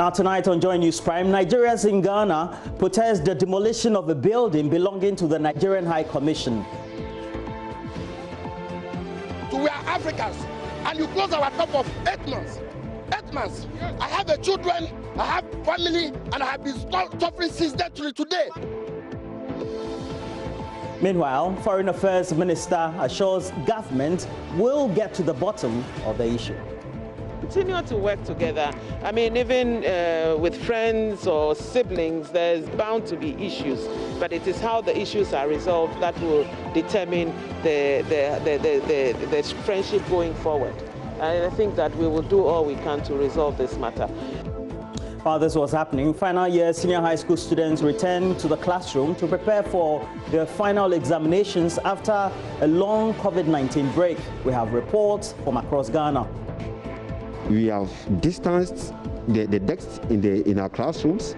Now tonight on Joy News Prime, Nigerians in Ghana protest the demolition of a building belonging to the Nigerian High Commission. So we are Africans, and you close our top of 8 months. 8 months. I have a children, I have family, and I have been suffering since that till today. Meanwhile, Foreign Affairs Minister assures government will get to the bottom of the issue. Continue to work together. I mean, even with friends or siblings, there's bound to be issues, but it is how the issues are resolved that will determine the friendship going forward. And I think that we will do all we can to resolve this matter. While this was happening, final year senior high school students returned to the classroom to prepare for their final examinations after a long COVID-19 break. We have reports from across Ghana. We have distanced the desks in our classrooms.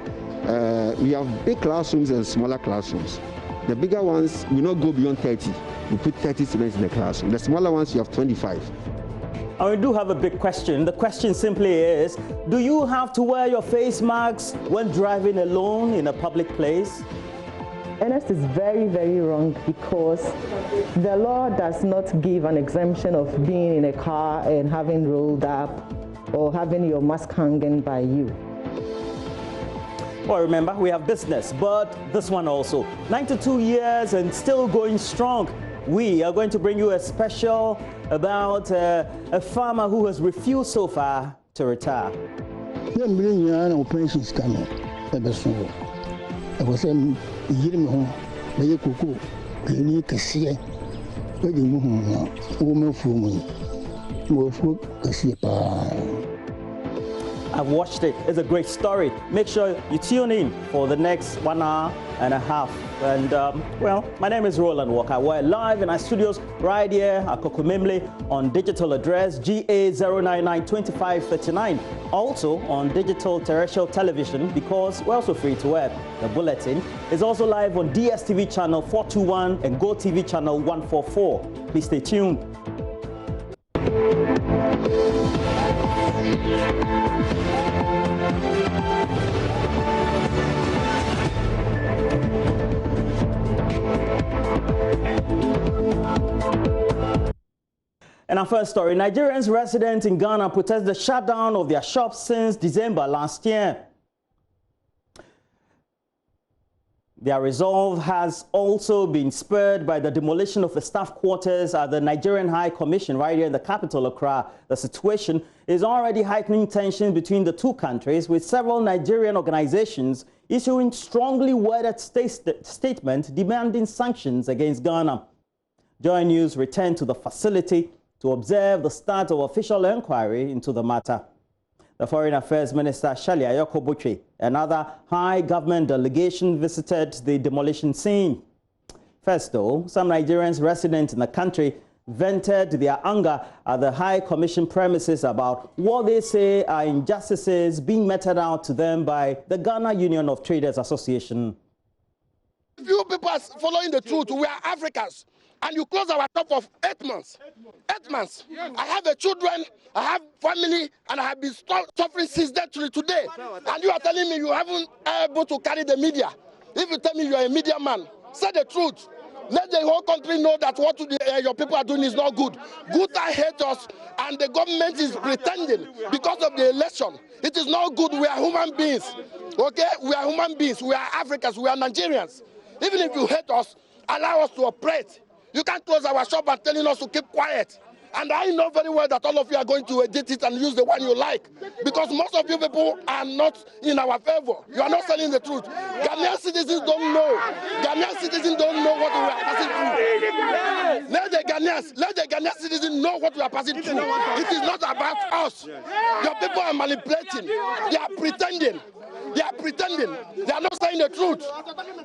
We have big classrooms and smaller classrooms. The bigger ones will not go beyond 30. We put 30 students in the classroom. The smaller ones, you have 25. And we do have a big question. The question simply is, do you have to wear your face masks when driving alone in a public place? Ernest is very, very wrong, because the law does not give an exemption of being in a car and having rolled up or having your mask hanging by you. Well, remember, we have business, but this one also. 92 years and still going strong. We are going to bring you a special about a farmer who has refused so far to retire. I've watched it. It's a great story. Make sure you tune in for the next 1 hour and a half. And well, my name is Roland Walker. We're live in our studios right here at Kokomemle on digital address GA0992539. Also on digital terrestrial television, because we're also free to air. The bulletin is also live on DSTV channel 421 and GoTV channel 144. Please stay tuned. And our first story, Nigerians resident in Ghana protest the shutdown of their shops since December last year. Their resolve has also been spurred by the demolition of the staff quarters at the Nigerian High Commission right here in the capital, Accra. The situation is already heightening tension between the two countries, with several Nigerian organizations issuing strongly worded statements demanding sanctions against Ghana. Joy News returned to the facility to observe the start of official inquiry into the matter. The Foreign Affairs Minister Shalia Yokobutwe and other high government delegation visited the demolition scene. First though, some Nigerians resident in the country vented their anger at the High Commission premises about what they say are injustices being meted out to them by the Ghana Union of Traders Association. If you people are following the truth, we are Africans. And you close our top of 8 months. 8 months. I have a children, I have family, and I have been suffering since that till today. And you are telling me you haven't able to carry the media. If you tell me you are a media man, say the truth. Let the whole country know that what your people are doing is not good. Good are haters, and the government is pretending because of the election. It is not good. We are human beings. Okay? We are human beings. We are Africans. We are Nigerians. Even if you hate us, allow us to operate. You can't close our shop and telling us to keep quiet. And I know very well that all of you are going to edit it and use the one you like. Because most of you people are not in our favor. You are not telling the truth. Ghanaian citizens don't know. Ghanaian citizens don't know what we are passing through. Let the Ghanaian citizens know what we are passing through. It is not about us. Your people are manipulating. They are pretending. They are pretending. They are not saying the truth.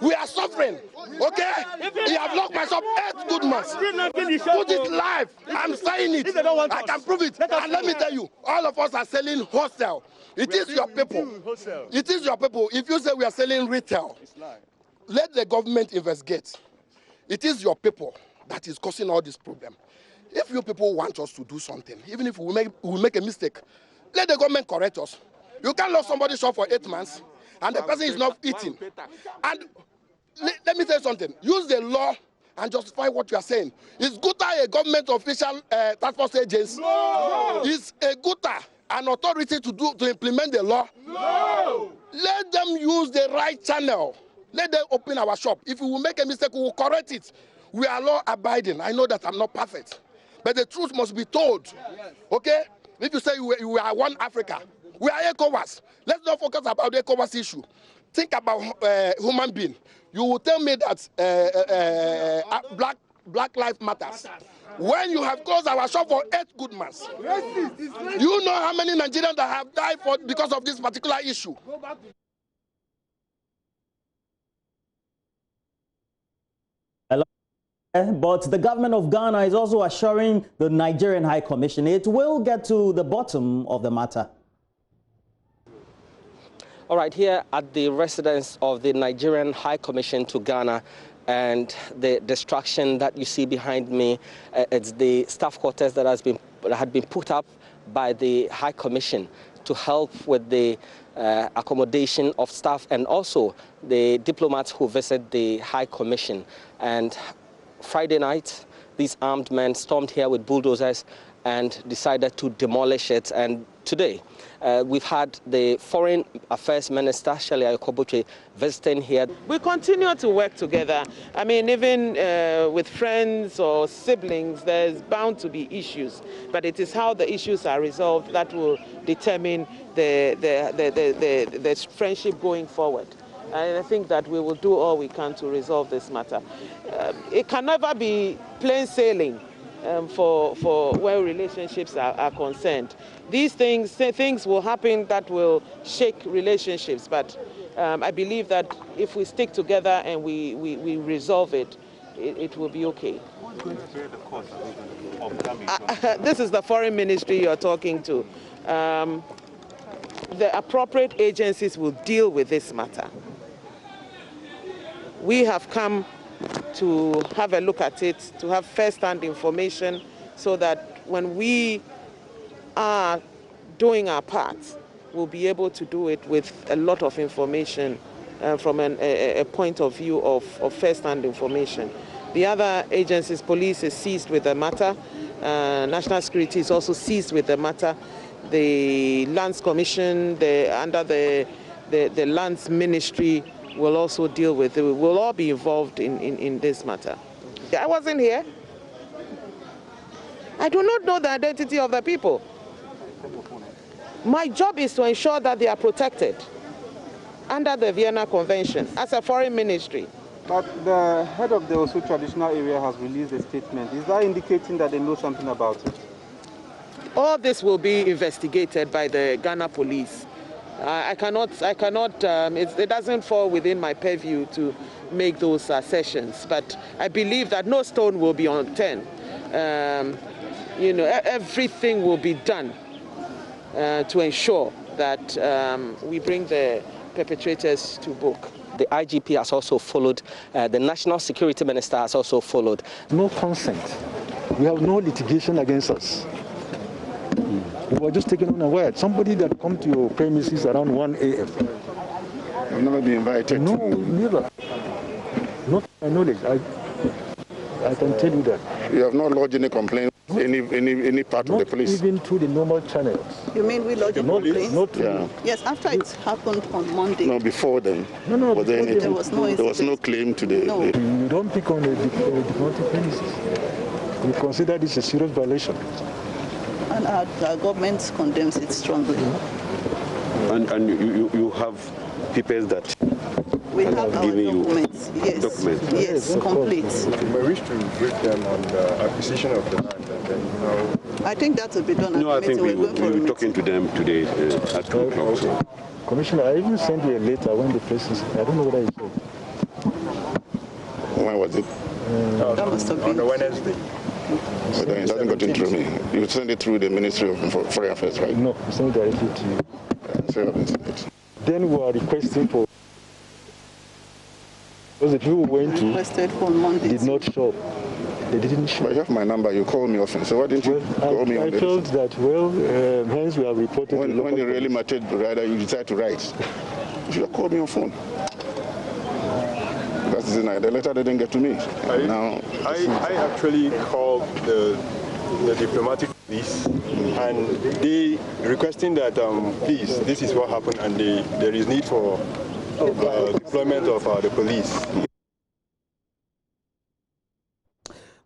We are suffering. Okay? You have locked my shop 8 good months. Put it live. I'm saying it. I can prove it. And let me tell you, all of us are selling wholesale. It is your people. It is your people. If you say we are selling retail, let the government investigate. It is your people that is causing all this problem. If you people want us to do something, even if we make a mistake, let the government correct us. You can't lock somebody's shop for 8 months and the person is not eating. And let me tell you something. Use the law and justify what you are saying. Is GUTA a government official task force agency? No. Is a GUTA an authority to implement the law? No. Let them use the right channel. Let them open our shop. If we will make a mistake, we will correct it. We are law abiding. I know that I'm not perfect, but the truth must be told. Okay? If you say we are one Africa, we are ECOWAS. Let's not focus about the ECOWAS issue. Think about human being. You will tell me that Black Lives Matters. When you have closed our shop for 8 good months, you know how many Nigerians that have died because of this particular issue. But the government of Ghana is also assuring the Nigerian High Commission it will get to the bottom of the matter. All right, here at the residence of the Nigerian High Commission to Ghana, and the destruction that you see behind me, it's the staff quarters that had been put up by the High Commission to help with the accommodation of staff and also the diplomats who visit the High Commission. And Friday night, these armed men stormed here with bulldozers and decided to demolish it. And today, we've had the Foreign Affairs Minister, Shelley Ayokoboche, visiting here. We continue to work together. I mean, even with friends or siblings, there's bound to be issues. But it is how the issues are resolved that will determine the friendship going forward. And I think that we will do all we can to resolve this matter. It can never be plain sailing for where relationships are concerned. These things will happen that will shake relationships, but I believe that if we stick together and we resolve it, it will be okay. Who's going to bear the cost of damage? This is the foreign ministry you're talking to. The appropriate agencies will deal with this matter. We have come to have a look at it, to have first-hand information, so that when we are doing our part, we'll be able to do it with a lot of information from a point of view of first-hand information. The other agencies, police is seized with the matter. National Security is also seized with the matter. The Lands Commission, under the Lands Ministry, will also deal with it. We will all be involved in this matter. I wasn't here. I do not know the identity of the people. My job is to ensure that they are protected under the Vienna Convention as a foreign ministry. But the head of the Osu traditional area has released a statement. Is that indicating that they know something about it? All this will be investigated by the Ghana police. It doesn't fall within my purview to make those assertions, but I believe that no stone will be unturned. Everything will be done to ensure that we bring the perpetrators to book. The IGP has also followed, the National Security Minister has also followed. No consent. We have no litigation against us. We were just taken unaware. Somebody that come to your premises around 1 a.m. I've never been invited. No, never. Not to my knowledge. I can tell you that. You have not lodged any complaint, any part of the police? Not even through the normal channels. You mean we lodged a complaint? Not yeah. Yes, after it happened on Monday. No, before then. No. Was there anything? There was no claim to the... No. You don't pick on the diplomatic premises. We consider this a serious violation. And our government condemns it strongly. And you have papers that we have our documents. Yes. Documents. Yes, complete. We wish to brief them on the acquisition of the land and then I think that will be done at No, I the think meeting. we're talking to them today at 2 o'clock. So. Commissioner, I even sent you a letter when the press is... I don't know whether you saw it. When was it? That must have been on the Wednesday. But it hasn't gotten through me. You sent it through the Ministry of Foreign Affairs, right? No, I sent it directly to you. So you haven't seen it. Then we are requesting for... Because the people who went to requested for Monday. did not show up. They didn't show. But you have my number. You call me often. So why didn't you call me on I felt that, hence we have reported. When it really mattered, rather you decide to write. You should have called me on phone. That's the letter didn't get to me. I actually called the diplomatic police, and they requesting that please, this is what happened, and there is need for deployment of the police.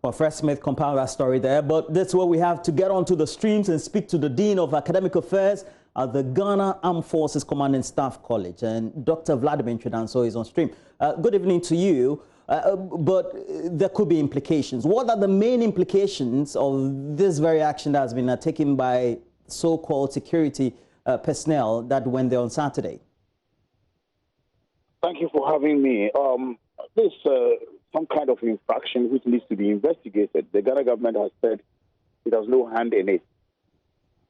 Well, Fred Smith compiled that story there, but that's what we have to get onto the streams and speak to the Dean of Academic Affairs at the Ghana Armed Forces Command and Staff College, and Dr. Vladimir Chidanso is on stream. Good evening to you, but there could be implications. What are the main implications of this very action that has been taken by so-called security personnel that went there on Saturday? Thank you for having me. This some kind of infraction which needs to be investigated. The Ghana government has said it has no hand in it.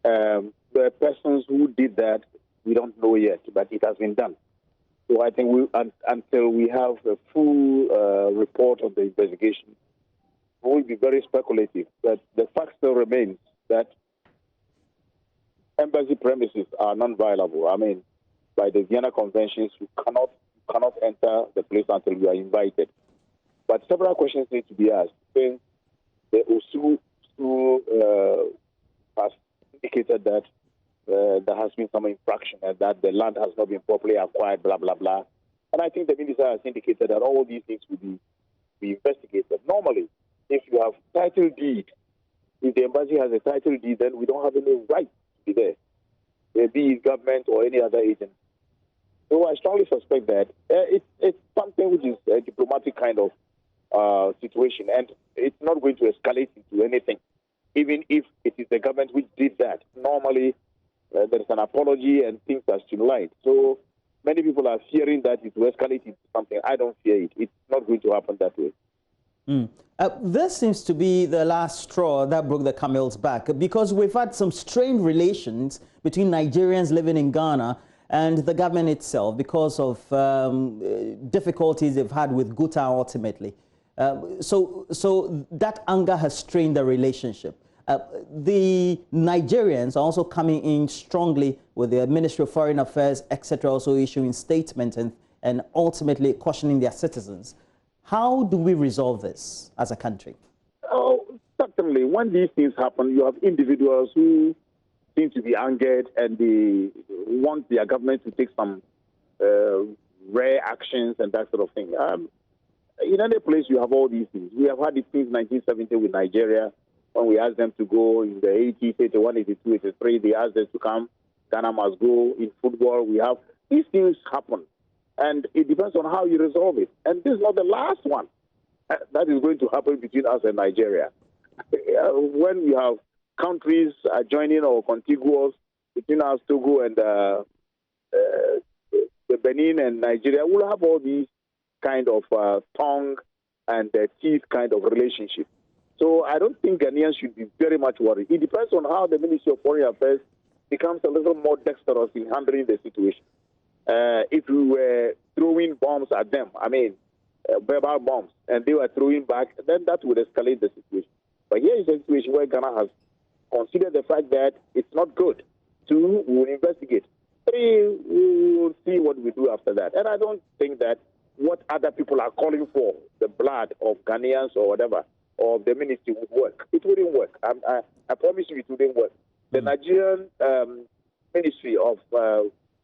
The persons who did that, we don't know yet, but it has been done. So I think until we have a full report of the investigation, we will be very speculative. But the fact still remains that embassy premises are non-violable. I mean, by the Vienna Conventions, you cannot enter the place until you are invited. But several questions need to be asked. Since the OSU has indicated that there has been some infraction and that the land has not been properly acquired, blah, blah, blah. And I think the minister has indicated that all these things will be investigated. Normally, if you have title deed, if the embassy has a title deed, then we don't have any right to be there, be it government or any other agency. So I strongly suspect that it's something which is a diplomatic kind of situation, and it's not going to escalate into anything. Even if it is the government which did that, normally there is an apology and things are streamlined. So many people are fearing that it will escalate into something. I don't fear it. It's not going to happen that way. This seems to be the last straw that broke the camel's back, because we've had some strained relations between Nigerians living in Ghana and the government itself because of difficulties they've had with Guta ultimately. So that anger has strained the relationship. The Nigerians are also coming in strongly with the Ministry of Foreign Affairs, etc., also issuing statements and ultimately cautioning their citizens. How do we resolve this as a country? Oh, certainly. When these things happen, you have individuals who seem to be angered and they want their government to take some rare actions and that sort of thing. In any place, you have all these things. We have had it since 1970 with Nigeria, when we asked them to go in the 80s, 81, 82, 83. They asked us to come. Ghana must go. In football, we have these things happen. And it depends on how you resolve it. And this is not the last one that is going to happen between us and Nigeria. When you have countries joining or contiguous between us, Togo and the Benin and Nigeria, we'll have all these kind of tongue and teeth kind of relationship. So I don't think Ghanaians should be very much worried. It depends on how the Ministry of Foreign Affairs becomes a little more dexterous in handling the situation. If we were throwing bombs at them, I mean, verbal bombs, and they were throwing back, then that would escalate the situation. But here is a situation where Ghana has considered the fact that it's not good. 2, we will investigate. 3, we will see what we do after that. And I don't think that what other people are calling for, the blood of Ghanaians or whatever, or the ministry would work. It wouldn't work. I promise you it wouldn't work. The Nigerian Ministry of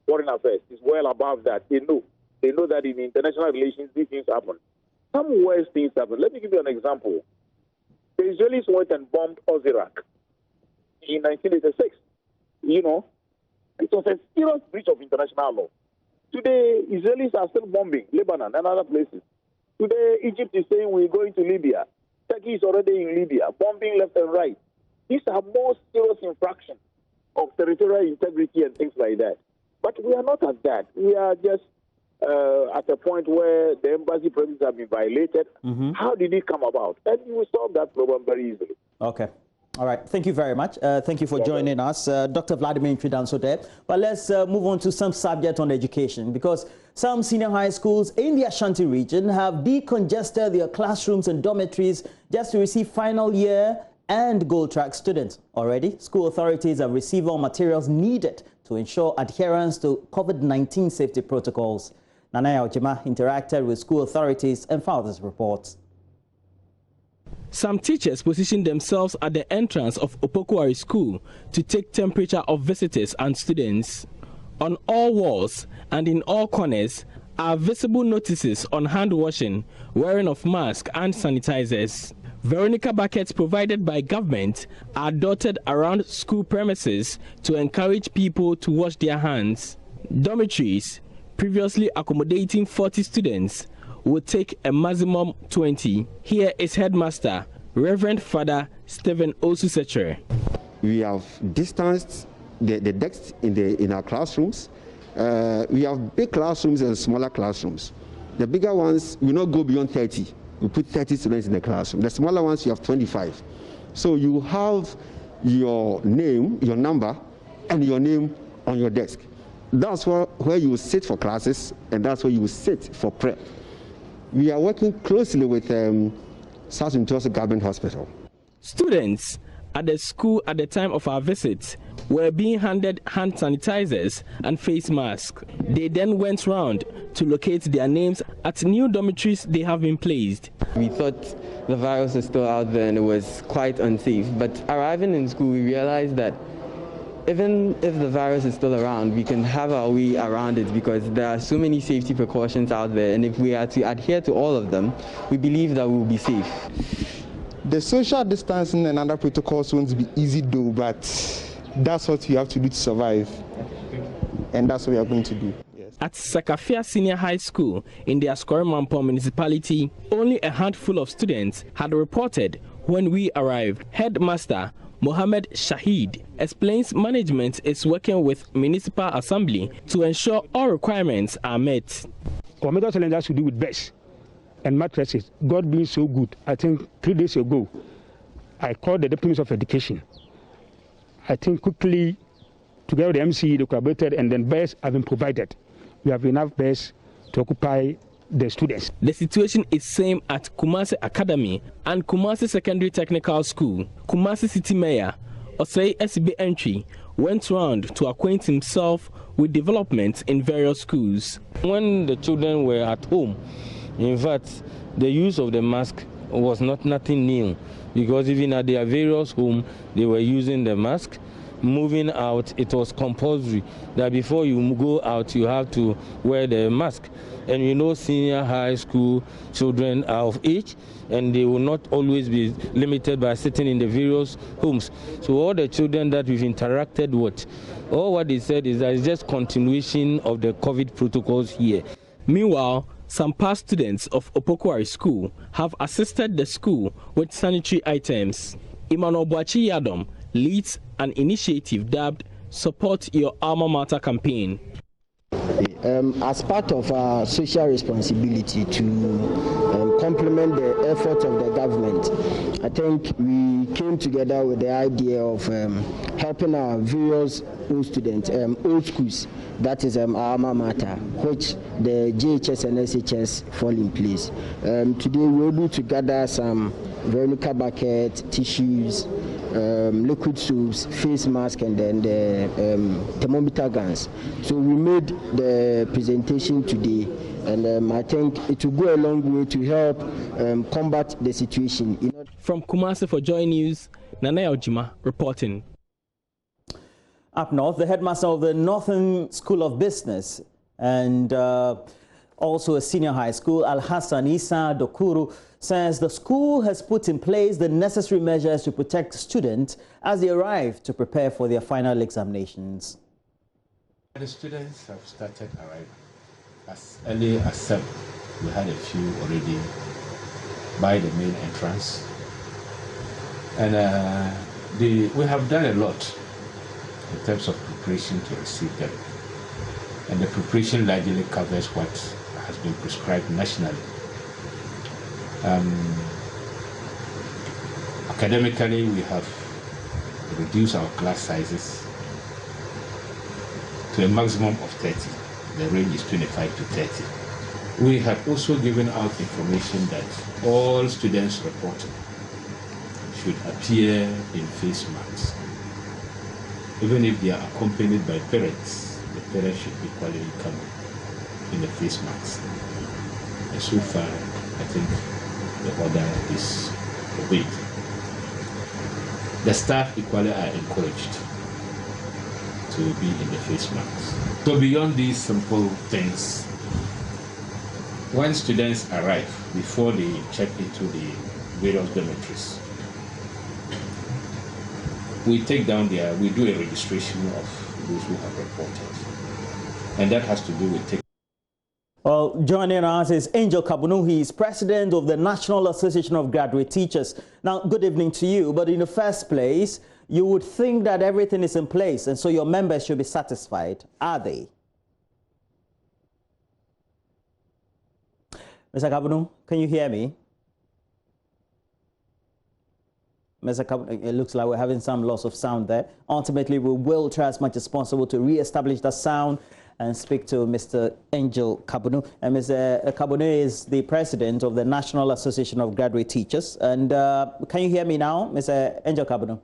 Foreign Affairs is well above that. They know that in international relations, these things happen. Some worse things happen. Let me give you an example. The Israelis went and bombed Osirak in 1986. You know, it was a serious breach of international law. Today, Israelis are still bombing Lebanon and other places. Today, Egypt is saying we're going to Libya. Turkey is already in Libya, bombing left and right. These are more serious infractions of territorial integrity and things like that. But we are not at that. We are just at a point where the embassy premises have been violated. How did it come about? And you will solve that problem very easily. Okay. All right, thank you very much. Thank you for joining us, Dr. Vladimir Fidanso there. But let's move on to some subject on education, because some senior high schools in the Ashanti region have decongested their classrooms and dormitories just to receive final year and gold track students. Already, school authorities have received all materials needed to ensure adherence to COVID-19 safety protocols. Nanaya Ojima interacted with school authorities and filed this report. Some teachers positioned themselves at the entrance of Opokuari School to take temperature of visitors and students. On all walls and in all corners are visible notices on hand washing, wearing of masks and sanitizers. Veronica buckets provided by government are dotted around school premises to encourage people to wash their hands. Dormitories, previously accommodating 40 students, will take a maximum 20. Here is Headmaster Reverend Father Stephen Osusetre. We have distanced the desks in our classrooms. We have big classrooms and smaller classrooms. The bigger ones will not go beyond 30. We put 30 students in the classroom. The smaller ones, you have 25. So you have your name, your number, and your name on your desk. That's where you sit for classes, and that's where you sit for prep. We are working closely with South Intoso Government Hospital. Students at the school at the time of our visit were being handed hand sanitizers and face masks. They then went round to locate their names at new dormitories they have been placed. We thought the virus was still out there and it was quite unsafe, but arriving in school we realized that even if the virus is still around, we can have our way around it because there are so many safety precautions out there, and if we are to adhere to all of them, we believe that we will be safe. The social distancing and other protocols won't be easy though, but that's what we have to do to survive, and that's what we are going to do. At Sakafia Senior High School in the Askoremampo municipality, only a handful of students had reported when we arrived. Headmaster Mohammed Shahid explains management is working with Municipal Assembly to ensure all requirements are met. Our major challenge has to do with beds and mattresses. God being so good, I think 3 days ago, I called the Deputy Minister of Education. I think quickly, together with the MCE, they collaborated, and then beds have been provided. We have enough beds to occupy the students. The situation is same at Kumasi Academy and Kumasi Secondary Technical School. Kumasi City Mayor Osei SB Entry went round to acquaint himself with developments in various schools. When the children were at home, in fact, the use of the mask was nothing new, because even at their various homes, they were using the mask. Moving out, it was compulsory that before you go out, you have to wear the mask. And you know, senior high school children are of age, and they will not always be limited by sitting in the various homes. So all the children that we've interacted with, all what they said is that it's just continuation of the COVID protocols here. Meanwhile, some past students of Opokuari School have assisted the school with sanitary items. Emmanuel Boachi Yadom leads an initiative dubbed Support Your Alma Mater campaign. As part of our social responsibility to complement the efforts of the government, I think we came together with the idea of helping our various old students, old schools, that is our alma mater, which the JHS and SHS fall in place. Today we were able to gather some Veronica buckets, tissues, liquid soaps, face mask, and then the thermometer guns. So we made the presentation today, and I think it will go a long way to help combat the situation. From Kumasi for Joy News, Nanaya Ojima reporting. Up north, the headmaster of the Northern School of Business and also a senior high school, Al-Hassan Isa Dokuru, says the school has put in place the necessary measures to protect students as they arrive to prepare for their final examinations. The students have started arriving as early as 7. We had a few already by the main entrance. And we have done a lot in terms of preparation to receive them. And the preparation largely covers what has been prescribed nationally. Academically, we have reduce our class sizes to a maximum of 30. The range is 25 to 30. We have also given out information that all students reporting should appear in face masks. Even if they are accompanied by parents, the parents should equally come in the face mask. And so far, I think the order is obeyed. The staff equally are encouraged to be in the face mask. So beyond these simple things, when students arrive, before they check into the various dormitories, we do a registration of those who have reported. And that has to do with Well, joining us is Angel Kabunu. He is president of the National Association of Graduate Teachers. Now, good evening to you. But in the first place, you would think that everything is in place, and so your members should be satisfied. Are they? Mr. Kabunu, can you hear me? Mr. Kabunu, it looks like we're having some loss of sound there. Ultimately, we will try as much as possible to re-establish the sound and speak to Mr. Angel Kabunu. And Mr. Kabunu is the president of the National Association of Graduate Teachers. And can you hear me now, Mr. Angel Kabunu?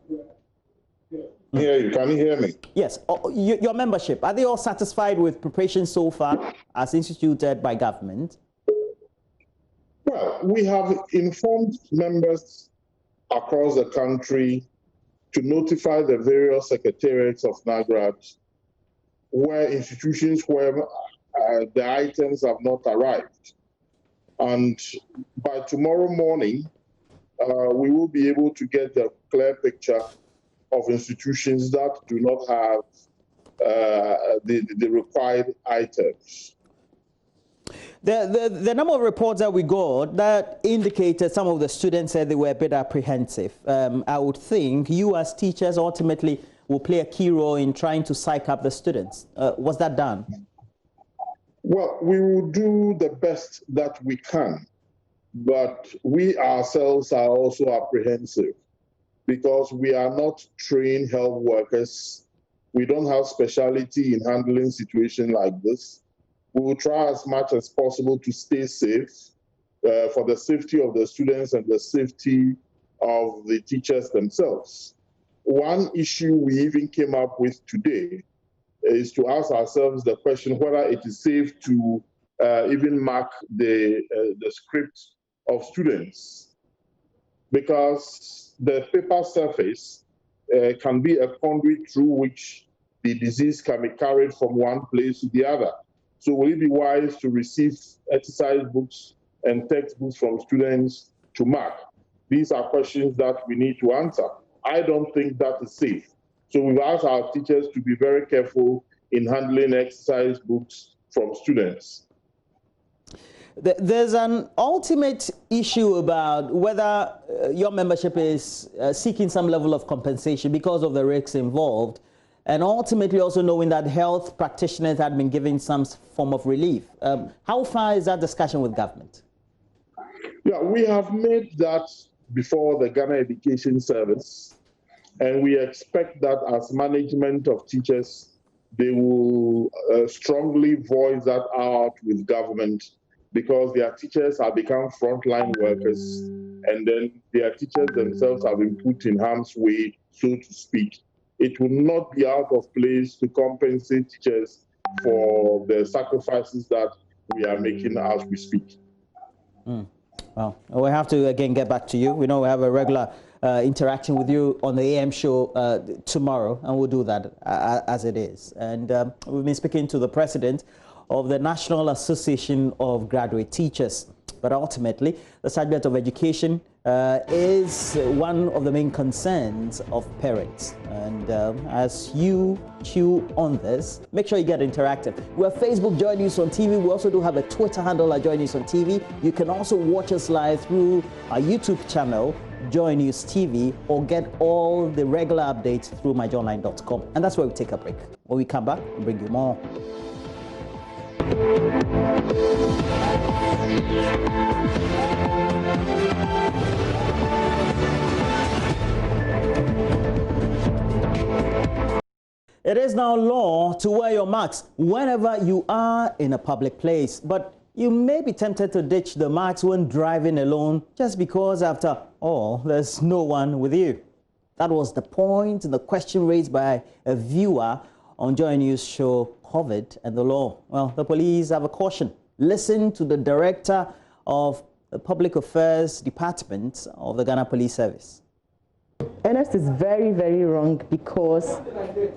Hear you. Can you hear me? Yes. Your membership, are they all satisfied with preparation so far as instituted by government? Well, we have informed members across the country to notify the various secretariats of NAGRAD where institutions where the items have not arrived. And by tomorrow morning, we will be able to get a clear picture of institutions that do not have the required items. The number of reports that we got that indicated some of the students said they were a bit apprehensive. I would think you as teachers ultimately will play a key role in trying to psych up the students. Was that done? Well, we will do the best that we can, but we ourselves are also apprehensive because we are not trained health workers. We don't have specialty in handling situations like this. We will try as much as possible to stay safe for the safety of the students and the safety of the teachers themselves. One issue we even came up with today is to ask ourselves the question whether it is safe to even mark the script of students, because the paper surface can be a conduit through which the disease can be carried from one place to the other. So will it be wise to receive exercise books and textbooks from students to mark? These are questions that we need to answer. I don't think that is safe. So we've asked our teachers to be very careful in handling exercise books from students. There's an ultimate issue about whether your membership is seeking some level of compensation because of the risks involved, and ultimately also knowing that health practitioners had been given some form of relief. How far is that discussion with government? Yeah, we have made that before the Ghana Education Service, and we expect that as management of teachers, they will strongly voice that out with government, because their teachers have become frontline workers, and then their teachers themselves have been put in harm's way, so to speak. It will not be out of place to compensate teachers for the sacrifices that we are making as we speak. Well, we have to again get back to you. We know we have a regular interaction with you on the AM show tomorrow, and we'll do that as it is. And we've been speaking to the president of the National Association of Graduate Teachers. But ultimately, the subject of education is one of the main concerns of parents. And as you chew on this, make sure you get interactive. We have Facebook Joy News on TV. We also do have a Twitter handle at Joy News on TV. You can also watch us live through our YouTube channel, Joy News TV, or get all the regular updates through myjoyonline.com. And that's where we take a break. When we come back, we'll bring you more. It is now law to wear your mask whenever you are in a public place. But you may be tempted to ditch the mask when driving alone just because, after all, there's no one with you. That was the point and the question raised by a viewer on Joy News show COVID and the Law. Well, the police have a caution. Listen to the director of the Public Affairs Department of the Ghana Police Service. Ernest is very, very wrong, because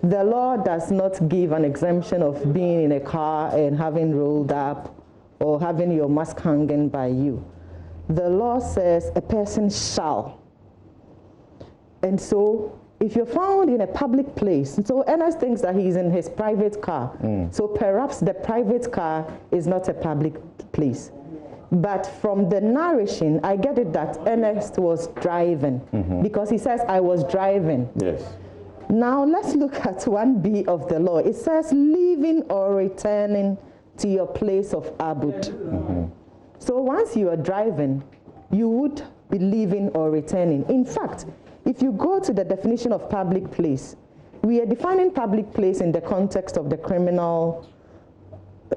the law does not give an exemption of being in a car and having rolled up or having your mask hanging by you. The law says a person shall. And so if you're found in a public place, so Ernest thinks that he's in his private car. So perhaps the private car is not a public place. But from the narration, I get it that Ernest was driving, because he says, I was driving. Yes. Now let's look at 1B of the law. It says leaving or returning to your place of abode. So once you are driving, you would be leaving or returning. In fact, if you go to the definition of public place, we are defining public place in the context of the Criminal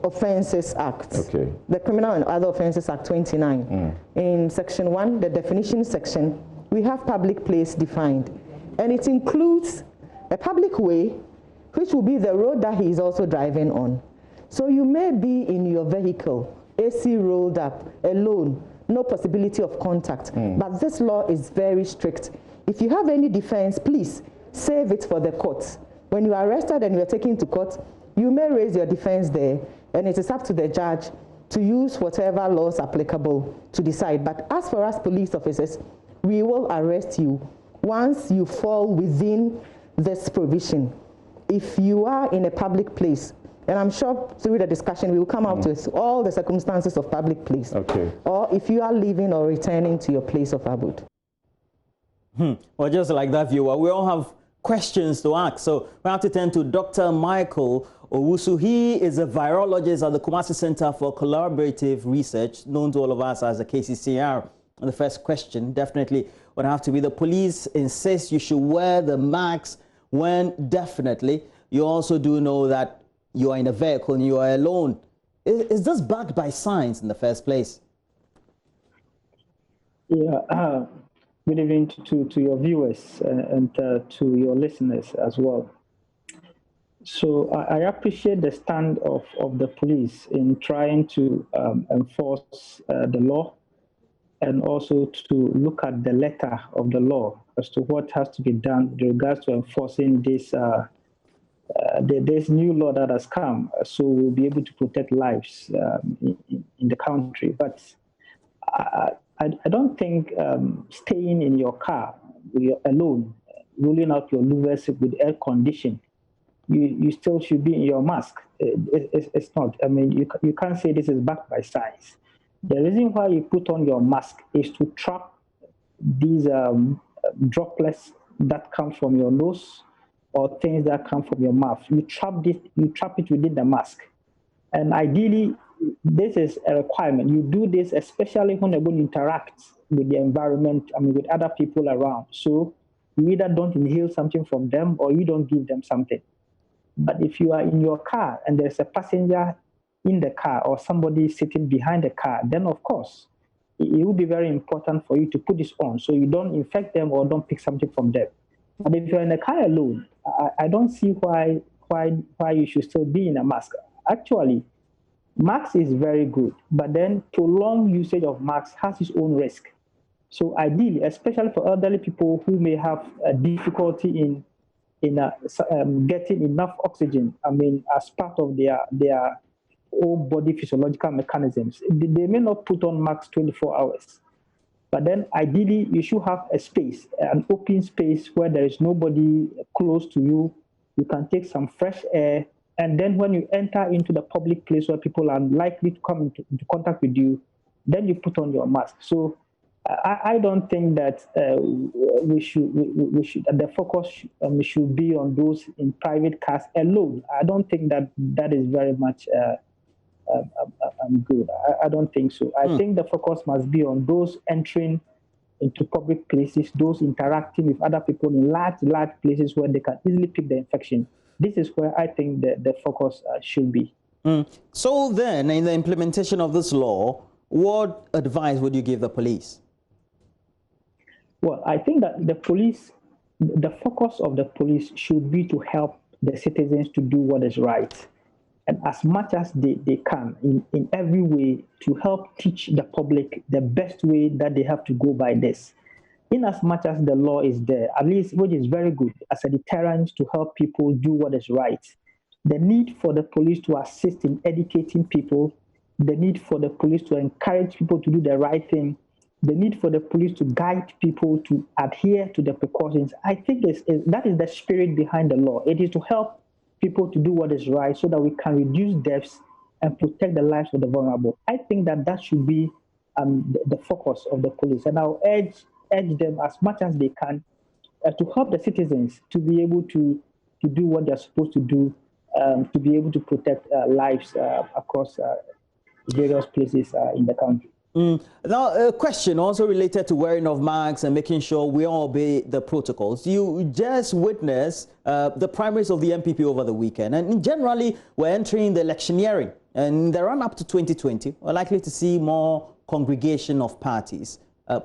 Offences Act. Okay. The Criminal and Other Offences Act 29. In section 1, the definition section, we have public place defined. And it includes a public way, which will be the road that he is also driving on. So you may be in your vehicle, AC rolled up, alone, no possibility of contact. But this law is very strict. If you have any defense, please save it for the courts. When you are arrested and you are taken to court, you may raise your defense there, and it is up to the judge to use whatever laws applicable to decide. But as for us police officers, we will arrest you once you fall within this provision. If you are in a public place, and I'm sure through the discussion we will come out with all the circumstances of public place, or if you are leaving or returning to your place of abode. Well, just like that viewer, we all have questions to ask. So we have to turn to Dr. Michael Owusu. He is a virologist at the Kumasi Center for Collaborative Research, known to all of us as the KCCR. And the first question definitely would have to be, the police insist you should wear the mask when definitely you also do know that you are in a vehicle and you are alone. Is this backed by science in the first place? Yeah. Good evening to your viewers and to your listeners as well. So I appreciate the stand of the police in trying to enforce the law, and also to look at the letter of the law as to what has to be done with regards to enforcing this new law that has come, so we'll be able to protect lives in the country. But I don't think staying in your car alone, rolling out your louvers with air condition, you still should be in your mask. It's not. I mean, you can't say this is backed by science. The reason why you put on your mask is to trap these droplets that come from your nose or things that come from your mouth. You trap it within the mask. And ideally, this is a requirement. You do this especially when you're going to interact with the environment, with other people around. So you either don't inhale something from them or you don't give them something. But if you are in your car and there's a passenger in the car or somebody sitting behind the car, then of course, it will be very important for you to put this on so you don't infect them or don't pick something from them. But if you're in the car alone, I don't see why you should still be in a mask. Actually, mask is very good, but then prolonged usage of masks has its own risk. So ideally, especially for elderly people who may have a difficulty in getting enough oxygen, as part of their own body physiological mechanisms, they may not put on masks 24 hours. But then ideally, you should have a space, an open space where there is nobody close to you. You can take some fresh air. And then when you enter into the public place where people are likely to come into contact with you, then you put on your mask. So I don't think that we should the focus should be on those in private cars alone. I don't think that is very much good. I don't think so. I think the focus must be on those entering into public places, those interacting with other people in large places where they can easily pick the infection. this is where I think the focus should be. So then, in the implementation of this law, what advice would you give the police? Well, I think that the focus of the police should be to help the citizens to do what is right. And as much as they can, in every way, to help teach the public the best way that they have to go by this. In as much as the law is there, at least, which is very good, as a deterrent to help people do what is right. The need for the police to assist in educating people, the need for the police to encourage people to do the right thing, the need for the police to guide people to adhere to the precautions, I think that is the spirit behind the law. It is to help people to do what is right so that we can reduce deaths and protect the lives of the vulnerable. I think that should be the focus of the police. And I'll urge them as much as they can to help the citizens to be able to do what they're supposed to do, to be able to protect lives across various places in the country. Now, a question also related to wearing of masks and making sure we all obey the protocols. You just witnessed the primaries of the MPP over the weekend, and generally we're entering the electioneering. And the run up to 2020, we're likely to see more congregation of parties.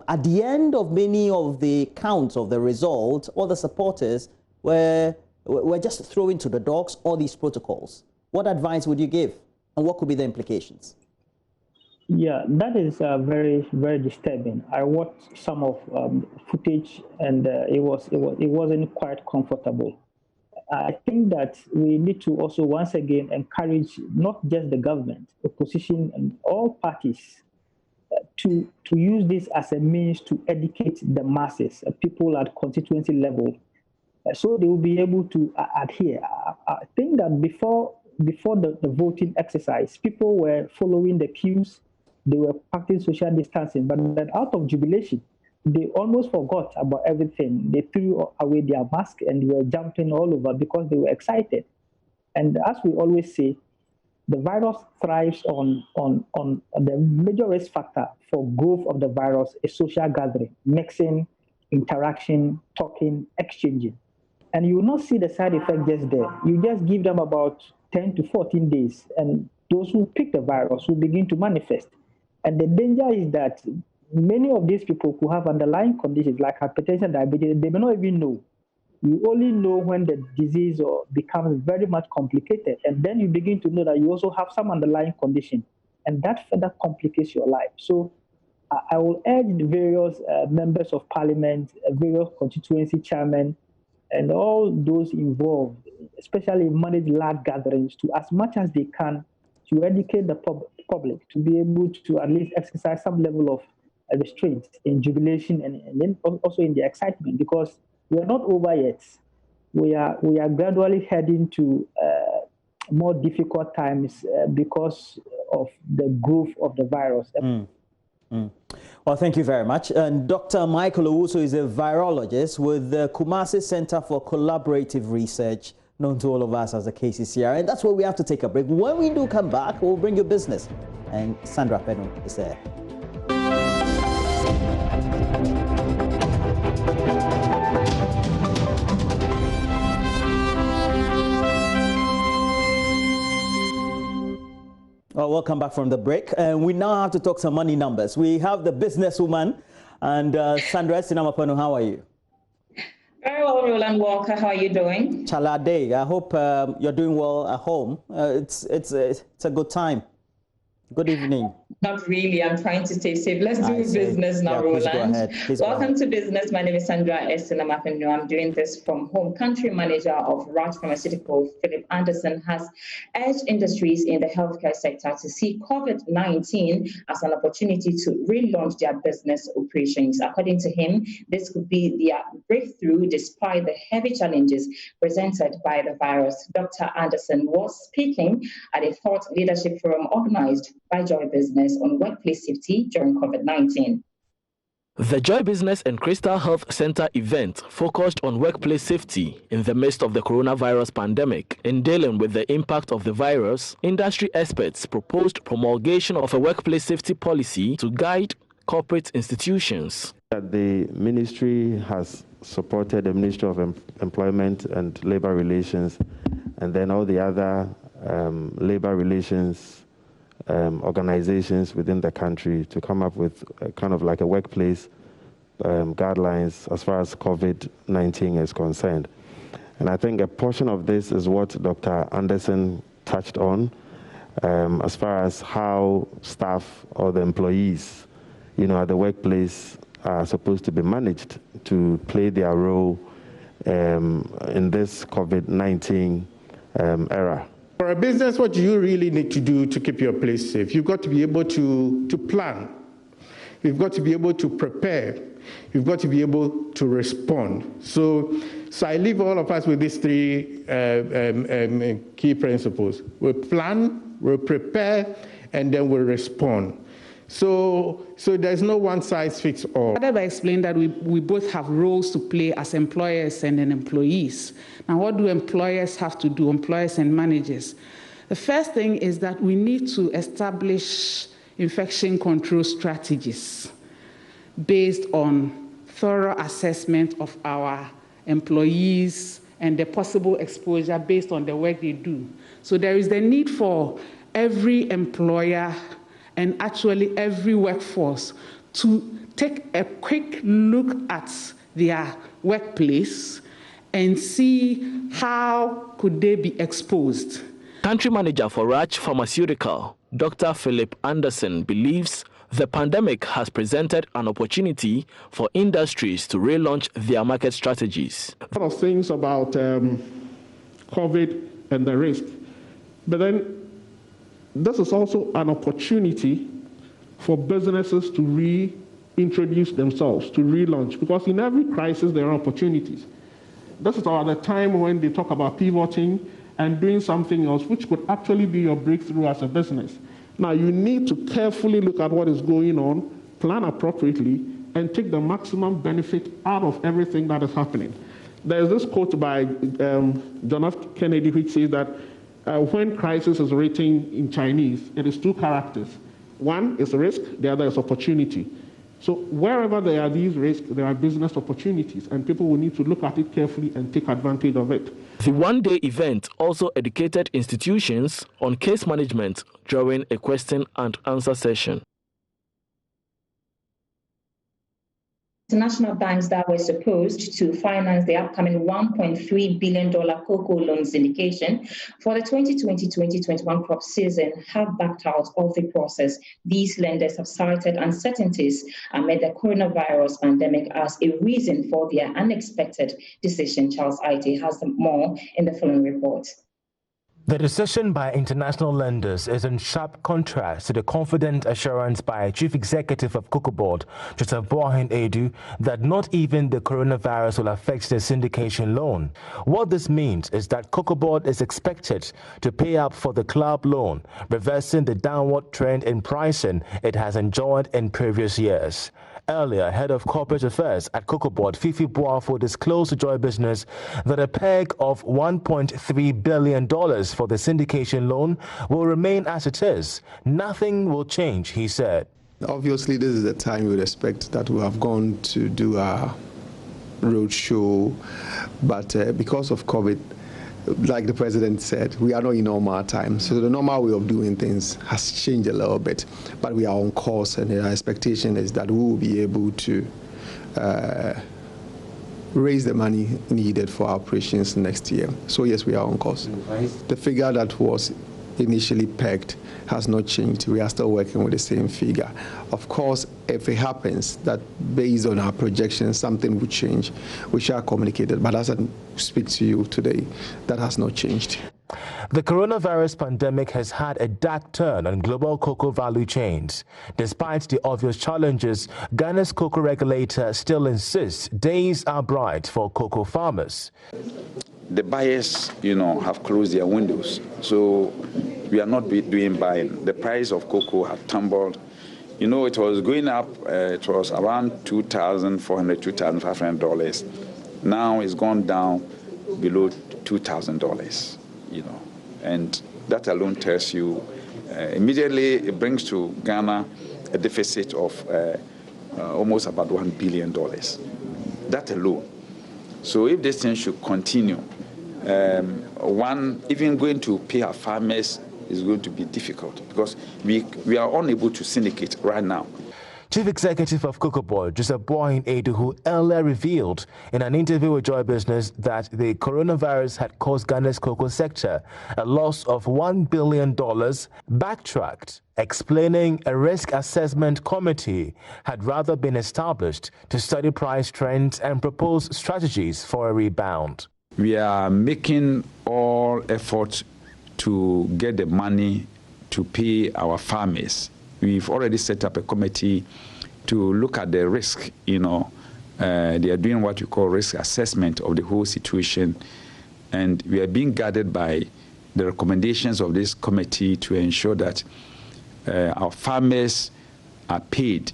At the end of many of the counts of the results, all the supporters were just throwing to the dogs all these protocols. What advice would you give, and what could be the implications? Yeah, that is very, very disturbing. I watched some of footage, and it wasn't quite comfortable. I think that we need to also once again encourage not just the government, opposition, and all parties to use this as a means to educate the masses, people at constituency level, so they will be able to adhere. I think that before the voting exercise, people were following the cues. They were practicing social distancing, but then out of jubilation, they almost forgot about everything. They threw away their mask and were jumping all over because they were excited. And as we always say, the virus thrives on the major risk factor for growth of the virus is social gathering, mixing, interaction, talking, exchanging. And you will not see the side effect just there. You just give them about 10 to 14 days, and those who pick the virus will begin to manifest. And the danger is that many of these people who have underlying conditions like hypertension, diabetes, they may not even know. You only know when the disease becomes very much complicated. And then you begin to know that you also have some underlying condition. And that further complicates your life. So I will urge the various members of parliament, various constituency chairmen, and all those involved, especially in managed large gatherings, to as much as they can, to educate the public, to be able to at least exercise some level of restraint in jubilation and then also in the excitement, because we are not over yet. We are gradually heading to more difficult times because of the growth of the virus. Well, thank you very much. And Dr. Michael Owusu is a virologist with the Kumasi Center for Collaborative Research, known to all of us as the KCCR. And that's where we have to take a break. When we do come back, we'll bring you business. And Sandra Peno is there. Well, welcome back from the break. And we now have to talk some money numbers. We have the businesswoman and Sandra Sinamapano. How are you? Very well, Roland Walker. How are you doing? Chalade. I hope you're doing well at home. It's a good time. Good evening. Not really. I'm trying to stay safe. Let's do business now, Roland. Go ahead. Welcome to business. My name is Sandra Esinamapeno. I'm doing this from home. Country manager of Roche Pharmaceutical, Philip Anderson, has urged industries in the healthcare sector to see COVID-19 as an opportunity to relaunch their business operations. According to him, this could be their breakthrough despite the heavy challenges presented by the virus. Dr. Anderson was speaking at a thought leadership forum organized by Joy Business on workplace safety during COVID-19. The Joy Business and Crystal Health Center event focused on workplace safety in the midst of the coronavirus pandemic. In dealing with the impact of the virus, industry experts proposed promulgation of a workplace safety policy to guide corporate institutions. The ministry has supported the Ministry of Employment and Labor Relations and then all the other labor relations organizations within the country to come up with kind of like a workplace guidelines as far as COVID-19 is concerned. And I think a portion of this is what Dr. Anderson touched on, as far as how staff or the employees, at the workplace are supposed to be managed to play their role in this COVID-19 era. For a business, what do you really need to do to keep your place safe? You've got to be able to plan. You've got to be able to prepare. You've got to be able to respond. So I leave all of us with these three key principles. We'll plan, we'll prepare, and then we'll respond. So there's no one size fits all. I explained that we both have roles to play as employers and then employees. Now, what do employers have to do, employers and managers? The first thing is that we need to establish infection control strategies based on thorough assessment of our employees and the possible exposure based on the work they do. So there is the need for every employer and actually every workforce to take a quick look at their workplace and see how could they be exposed. Country Manager for Raj Pharmaceutical, Dr. Philip Anderson, believes the pandemic has presented an opportunity for industries to relaunch their market strategies. A lot of things about COVID and the risk, but then this is also an opportunity for businesses to reintroduce themselves, to relaunch, because in every crisis there are opportunities. This is the time when they talk about pivoting and doing something else, which could actually be your breakthrough as a business. Now, you need to carefully look at what is going on, plan appropriately, and take the maximum benefit out of everything that is happening. There's this quote by John F. Kennedy, which says that when crisis is written in Chinese, it is two characters. One is risk, the other is opportunity. So wherever there are these risks, there are business opportunities, and people will need to look at it carefully and take advantage of it. The one-day event also educated institutions on case management during a question and answer session. International banks that were supposed to finance the upcoming $1.3 billion cocoa loan syndication for the 2020-2021 crop season have backed out of the process. These lenders have cited uncertainties amid the coronavirus pandemic as a reason for their unexpected decision. Charles Aite has more in the following report. The decision by international lenders is in sharp contrast to the confident assurance by Chief Executive of Cocoa Board, Joseph Boahen Edu, that not even the coronavirus will affect the syndication loan. What this means is that Cocoa Board is expected to pay up for the club loan, reversing the downward trend in pricing it has enjoyed in previous years. Earlier, Head of Corporate Affairs at Cocoa Board, Fifi Boafo, disclosed to Joy Business that a peg of $1.3 billion for the syndication loan will remain as it is. Nothing will change, he said. Obviously, this is the time we would expect that we have gone to do our roadshow, but because of COVID, like the president said, we are not in normal times. So the normal way of doing things has changed a little bit, but we are on course, and our expectation is that we will be able to raise the money needed for our operations next year. So yes, we are on course. The figure that was initially pegged has not changed. We are still working with the same figure. Of course, if it happens that based on our projections something would change, we shall communicate it. But as I speak to you today, that has not changed. The coronavirus pandemic has had a dark turn on global cocoa value chains. Despite the obvious challenges, Ghana's cocoa regulator still insists days are bright for cocoa farmers. The buyers, have closed their windows, so we are not doing buying. The price of cocoa had tumbled. It was going up. It was around $2,400, $2,500. Now it's gone down below $2,000. And that alone tells you immediately it brings to Ghana a deficit of almost about $1 billion. That alone. So if this thing should continue, even going to pay our farmers is going to be difficult because we are unable to syndicate right now. Chief Executive of Cocoa Board, Joseph Edu, who earlier revealed in an interview with Joy Business that the coronavirus had caused Ghana's cocoa sector a loss of $1 billion, backtracked, explaining a risk assessment committee had rather been established to study price trends and propose strategies for a rebound. We are making all efforts to get the money to pay our farmers. We've already set up a committee to look at the risk. They are doing what we call risk assessment of the whole situation. And we are being guided by the recommendations of this committee to ensure that our farmers are paid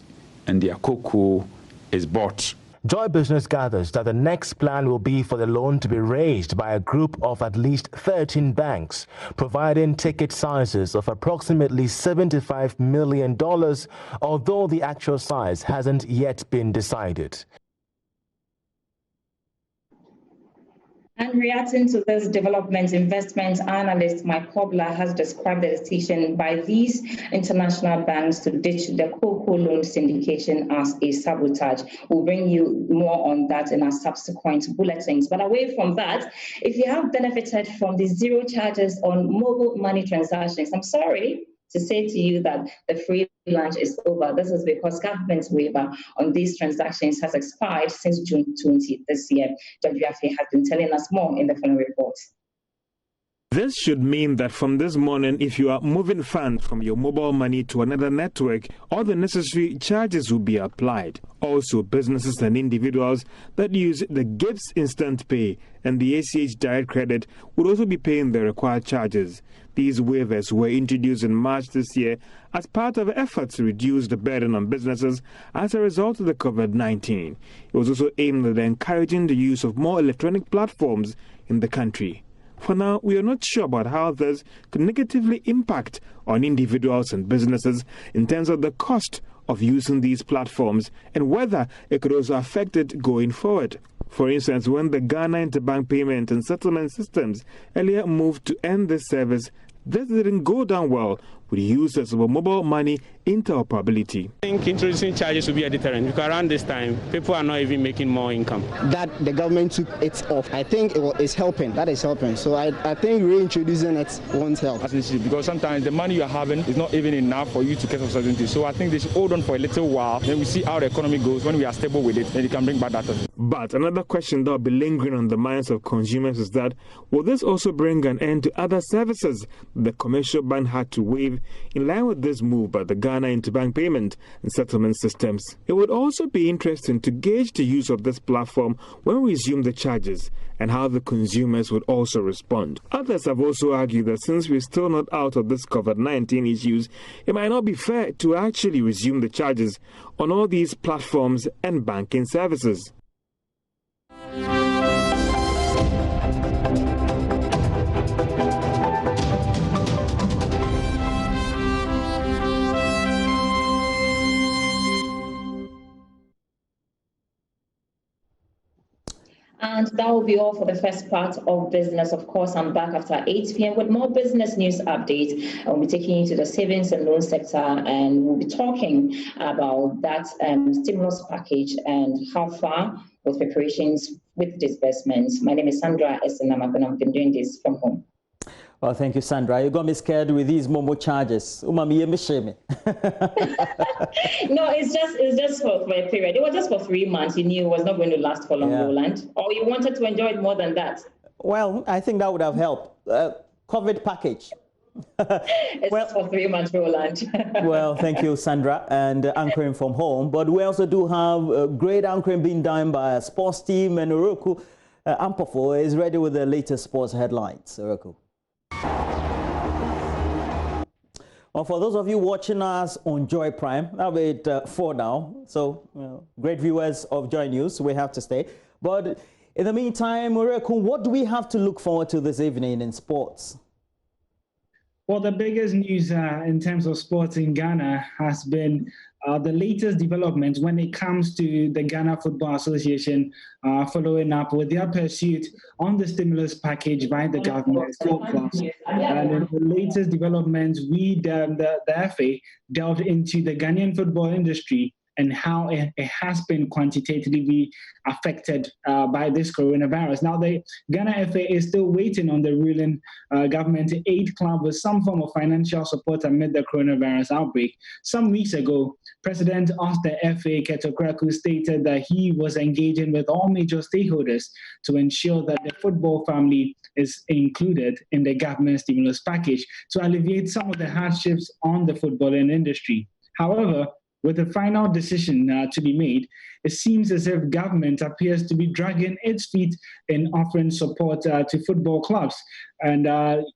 and their cocoa is bought. Joy Business gathers that the next plan will be for the loan to be raised by a group of at least 13 banks, providing ticket sizes of approximately $75 million, although the actual size hasn't yet been decided. And reacting to this development, investment analyst Mike Kobler has described the decision by these international banks to ditch the cocoa loan syndication as a sabotage. We'll bring you more on that in our subsequent bulletins. But away from that, if you have benefited from the zero charges on mobile money transactions, I'm sorry to say to you that the free lunch is over. This is because government's waiver on these transactions has expired since June 20 this year. WFA has been telling us more in the following report. This should mean that from this morning, if you are moving funds from your mobile money to another network, all the necessary charges will be applied. Also, businesses and individuals that use the GIPS Instant Pay and the ACH Direct Credit would also be paying the required charges. These waivers were introduced in March this year as part of efforts to reduce the burden on businesses as a result of the COVID-19. It was also aimed at encouraging the use of more electronic platforms in the country. For now, we are not sure about how this could negatively impact on individuals and businesses in terms of the cost of using these platforms and whether it could also affect it going forward. For instance, when the Ghana Interbank Payment and Settlement Systems earlier moved to end this service, this didn't go down well with users of mobile money interoperability. I think introducing charges will be a deterrent because around this time, people are not even making more income. That the government took it off, I think it's helping. That is helping. So I think reintroducing it won't help. Because sometimes the money you're having is not even enough for you to get uncertainty. So I think they should hold on for a little while. Then we see how the economy goes. When we are stable with it, then you can bring back data. But another question that will be lingering on the minds of consumers is that, will this also bring an end to other services the commercial bank had to waive in line with this move by the Ghana Interbank Payment and Settlement Systems? It would also be interesting to gauge the use of this platform when we resume the charges and how the consumers would also respond. Others have also argued that since we're still not out of this COVID-19 issues, it might not be fair to actually resume the charges on all these platforms and banking services. And that will be all for the first part of business. Of course, I'm back after 8 p.m. with more business news updates. I'll be taking you to the savings and loan sector, and we'll be talking about that stimulus package and how far with preparations with disbursements. My name is Sandra Esenama, and I've been doing this from home. Well, thank you, Sandra. You got me scared with these Momo charges. No, it's just for a period. It was just for 3 months. You knew it was not going to last for long, Roland. Or you wanted to enjoy it more than that? Well, I think that would have helped. COVID package. It's just for 3 months, Roland. Well, thank you, Sandra, and anchoring from home. But we also do have great anchoring being done by a sports team, and Oroku Ampofo is ready with the latest sports headlines. Oroku. Well, for those of you watching us on Joy Prime, that'll be 4 now. So, great viewers of Joy News, we have to stay. But in the meantime, Oroku, what do we have to look forward to this evening in sports? Well, the biggest news in terms of sports in Ghana has been the latest developments when it comes to the Ghana Football Association following up with their pursuit on the stimulus package by the government for clubs. And in the latest developments, the FA delved into the Ghanaian football industry and how it has been quantitatively affected by this coronavirus. Now, the Ghana FA is still waiting on the ruling government to aid club with some form of financial support amid the coronavirus outbreak. Some weeks ago, President of the FA, Keto Kraku, stated that he was engaging with all major stakeholders to ensure that the football family is included in the government stimulus package to alleviate some of the hardships on the footballing industry. However, with the final decision to be made, it seems as if government appears to be dragging its feet in offering support to football clubs. And the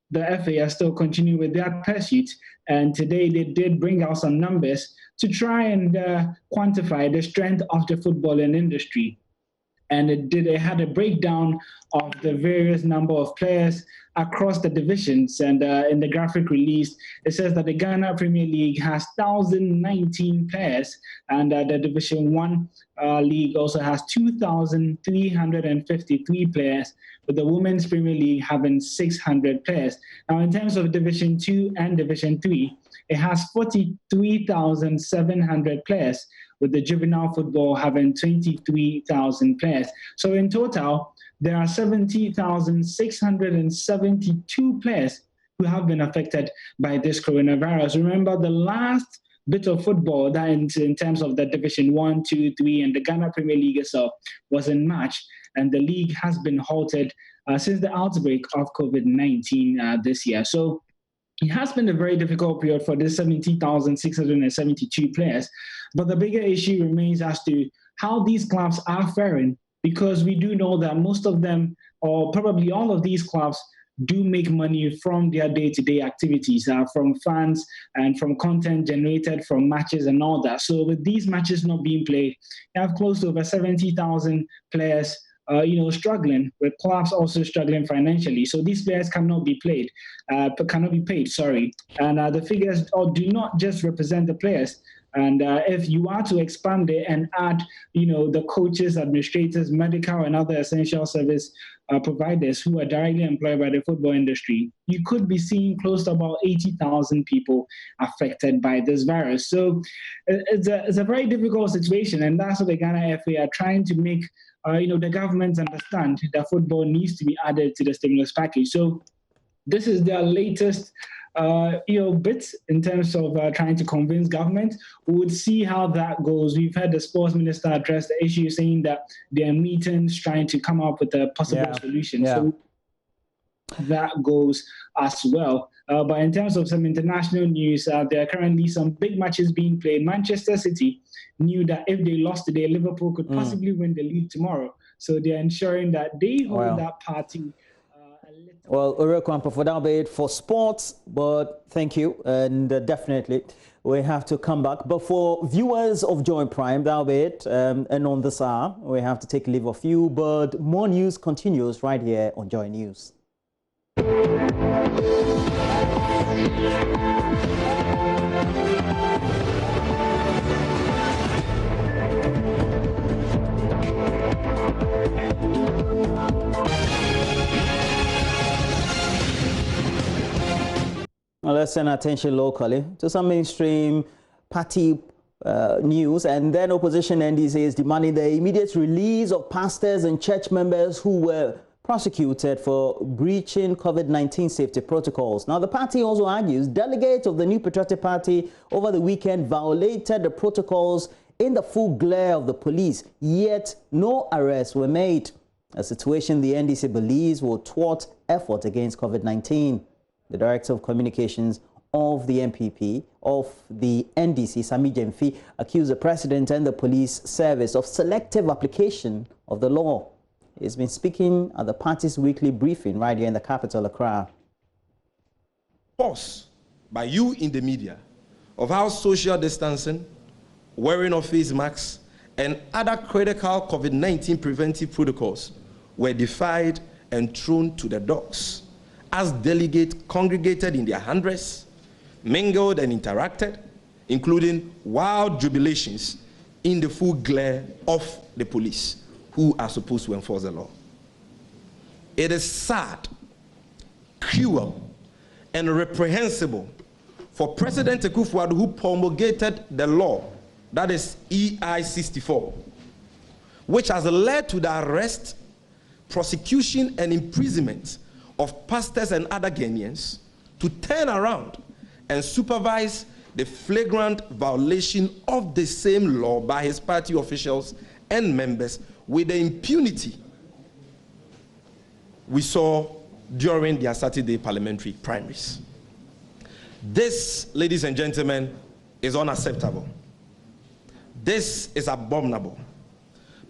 FA are still continuing with their pursuit. And today they did bring out some numbers to try and quantify the strength of the footballing industry. And it had a breakdown of the various number of players across the divisions. And in the graphic release, it says that the Ghana Premier League has 1,019 players, and the Division 1 League also has 2,353 players, with the Women's Premier League having 600 players. Now, in terms of Division 2 and Division 3, it has 43,700 players, with the juvenile football having 23,000 players. So in total, there are 70,672 players who have been affected by this coronavirus. Remember, the last bit of football that in terms of the Division 1, 2, 3, and the Ghana Premier League itself was in March, and the league has been halted since the outbreak of COVID-19 this year. So it has been a very difficult period for the 70,672 players. But the bigger issue remains as to how these clubs are faring, because we do know that most of them, or probably all of these clubs, do make money from their day-to-day activities, from fans and from content generated from matches and all that. So with these matches not being played, you have close to over 70,000 players struggling, with clubs also struggling financially. So these players cannot be paid, And the figures do not just represent the players. And if you are to expand it and add, the coaches, administrators, medical and other essential service providers who are directly employed by the football industry, you could be seeing close to about 80,000 people affected by this virus. So it's a very difficult situation, and that's what the Ghana FA are trying to make the government understand that football needs to be added to the stimulus package. So this is their latest bits in terms of trying to convince government. We would see how that goes. We've had the sports minister address the issue, saying that there are meetings trying to come up with a possible solution. Yeah. So that goes as well. But in terms of some international news, there are currently some big matches being played. Manchester City knew that if they lost today, Liverpool could possibly win the league tomorrow. So they're ensuring that they hold that party. Well, Urekwampa, for that be it for sports, but thank you. And definitely we have to come back. But for viewers of Joy Prime, that'll be it. And on this hour, we have to take leave of you. But more news continues right here on Joy News. Now let's turn attention locally to some mainstream party news, and then opposition NDC is demanding the immediate release of pastors and church members who were prosecuted for breaching COVID-19 safety protocols. Now the party also argues delegates of the New Patriotic Party over the weekend violated the protocols in the full glare of the police, yet no arrests were made. A situation the NDC believes will thwart effort against COVID-19. The Director of Communications of the MPP of the NDC, Sami Jemfi, accused the President and the police service of selective application of the law. He's been speaking at the party's weekly briefing right here in the capital, Accra. Pause by you in the media of how social distancing, wearing of face masks, and other critical COVID-19 preventive protocols were defied and thrown to the dogs as delegates congregated in their hundreds, mingled and interacted, including wild jubilations in the full glare of the police, who are supposed to enforce the law. It is sad, cruel, and reprehensible for President Akufo-Addo, who promulgated the law, that is EI 64, which has led to the arrest, prosecution, and imprisonment of pastors and other Ghanaians, to turn around and supervise the flagrant violation of the same law by his party officials and members with the impunity we saw during their Saturday parliamentary primaries. This, ladies and gentlemen, is unacceptable. This is abominable,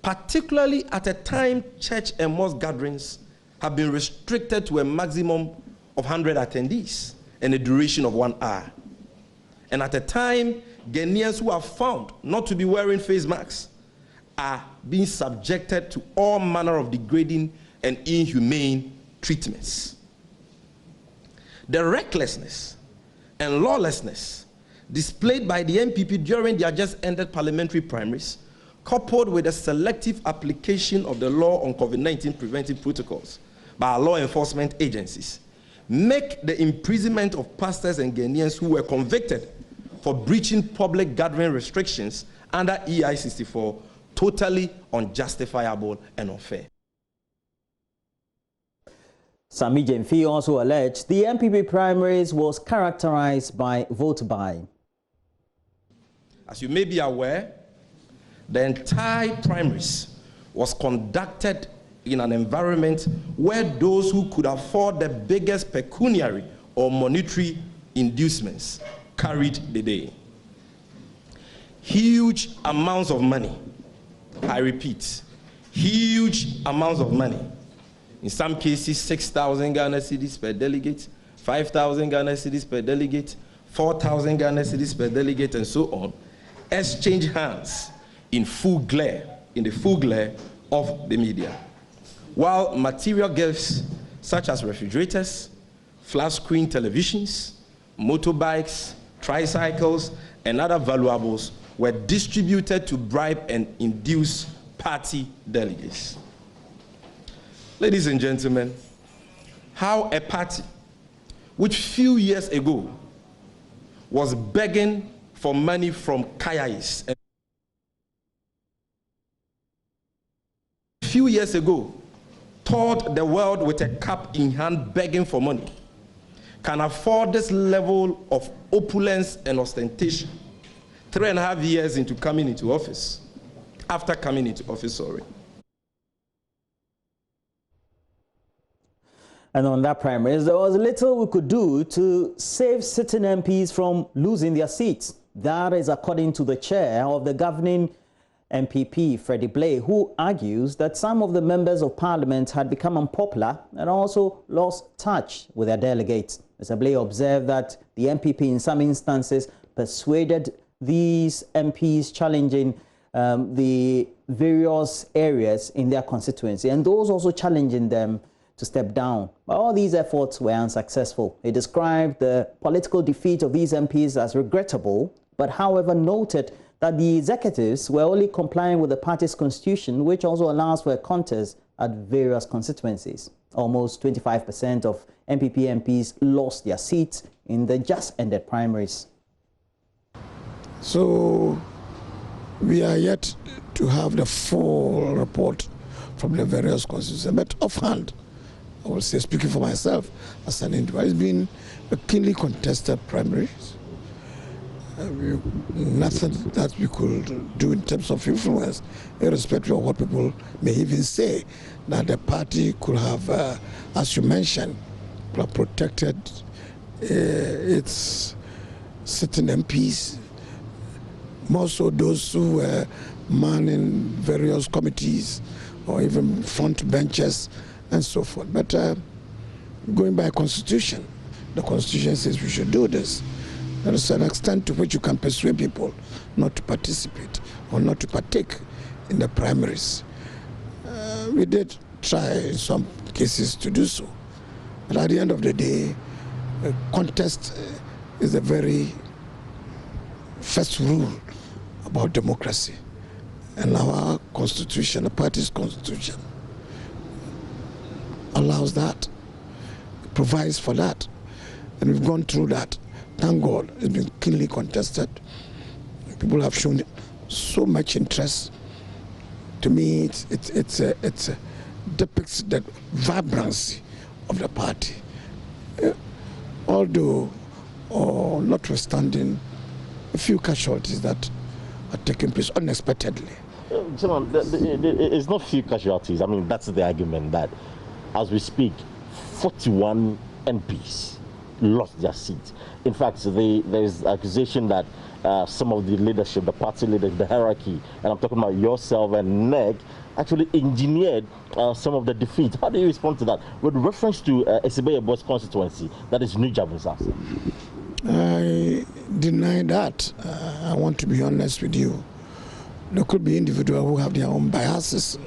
particularly at a time church and mosque gatherings have been restricted to a maximum of 100 attendees and a duration of 1 hour. And at a time, Ghanaians who are found not to be wearing face masks are being subjected to all manner of degrading and inhumane treatments. The recklessness and lawlessness displayed by the MPP during their just ended parliamentary primaries, coupled with the selective application of the law on COVID-19 preventive protocols by our law enforcement agencies, make the imprisonment of pastors and Ghanaians who were convicted for breaching public gathering restrictions under EI 64 totally unjustifiable and unfair. Sami Jemfi also alleged the MPP primaries was characterized by vote buying. As you may be aware, the entire primaries was conducted in an environment where those who could afford the biggest pecuniary or monetary inducements carried the day. Huge amounts of money, I repeat, huge amounts of money. In some cases, 6,000 Ghana cedis per delegate, 5,000 Ghana cedis per delegate, 4,000 Ghana cedis per delegate, and so on, exchange hands in the full glare of the media. While material gifts such as refrigerators, flat screen televisions, motorbikes, tricycles, and other valuables were distributed to bribe and induce party delegates. Ladies and gentlemen, how a party which few years ago was begging for money from Kayais, and few years ago toured the world with a cup in hand begging for money, can afford this level of opulence and ostentation 3.5 years into coming into office, after coming into office, sorry. And on that primaries, there was little we could do to save sitting MPs from losing their seats. That is according to the chair of the governing MPP, Freddie Blay, who argues that some of the members of parliament had become unpopular and also lost touch with their delegates. Mr. Blay observed that the MPP in some instances persuaded these MPs challenging the various areas in their constituency, and those also challenging them to step down. But all these efforts were unsuccessful. He described the political defeat of these MPs as regrettable, but however noted that the executives were only complying with the party's constitution, which also allows for a contest at various constituencies. Almost 25% of MPP MPs lost their seats in the just ended primaries. So we are yet to have the full report from the various constituencies, but offhand, I will say, speaking for myself as an individual, it's been a keenly contested primaries. Nothing that we could do in terms of influence, irrespective of what people may even say, that the party could have, as you mentioned, protected its sitting MPs, more so those who were manning various committees or even front benches and so forth. But going by constitution, the constitution says we should do this. There is an extent to which you can persuade people not to participate or not to partake in the primaries. We did try in some cases to do so, But at the end of the day, contest is the very first rule about democracy. And our constitution, the party's constitution, allows that, provides for that. And we've gone through that. Thank God, it's been keenly contested. People have shown so much interest. To me, it depicts the vibrancy of the party. Although, notwithstanding a few casualties that are taking place unexpectedly. It's not few casualties. I mean, that's the argument that, as we speak, 41 MPs lost their seats. In fact, there's accusation that some of the leadership, the party leadership, the hierarchy, and I'm talking about yourself and NEG, actually engineered some of the defeat. How do you respond to that? With reference to Esibeyebo's constituency, that is New Jabunsa. I deny that. I want to be honest with you. There could be individuals who have their own biases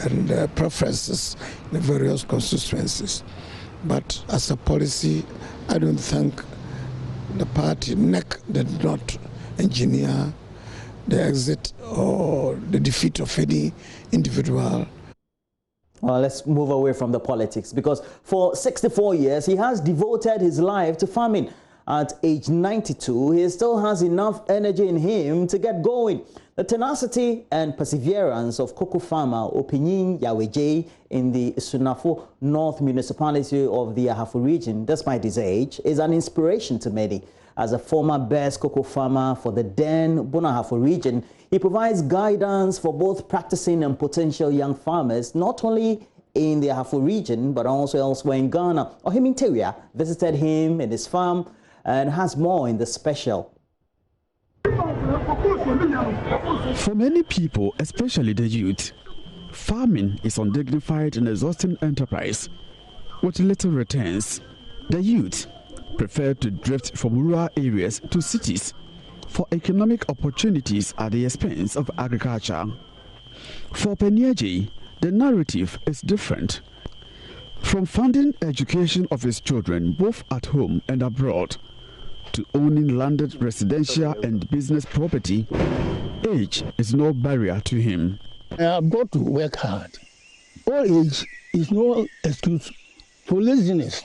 and preferences in the various constituencies. But as a policy, I don't think the party, NEC, did not engineer the exit or the defeat of any individual. Well, let's move away from the politics, because for 64 years, he has devoted his life to farming. At age 92, he still has enough energy in him to get going. The tenacity and perseverance of cocoa farmer Opinyin Yaweje in the Sunafo North municipality of the Ahafo region, despite his age, is an inspiration to many. As a former best cocoa farmer for the Den Bonahafo region, he provides guidance for both practicing and potential young farmers, not only in the Ahafo region, but also elsewhere in Ghana. Ohemin Teria visited him in his farm and has more in the special. For many people, especially the youth, farming is undignified and exhausting enterprise with little returns. The youth prefer to drift from rural areas to cities for economic opportunities at the expense of agriculture. For Penyeji, the narrative is different. From funding education of his children both at home and abroad, to owning landed residential and business property, age is no barrier to him. I've got to work hard. Old age is no excuse for laziness.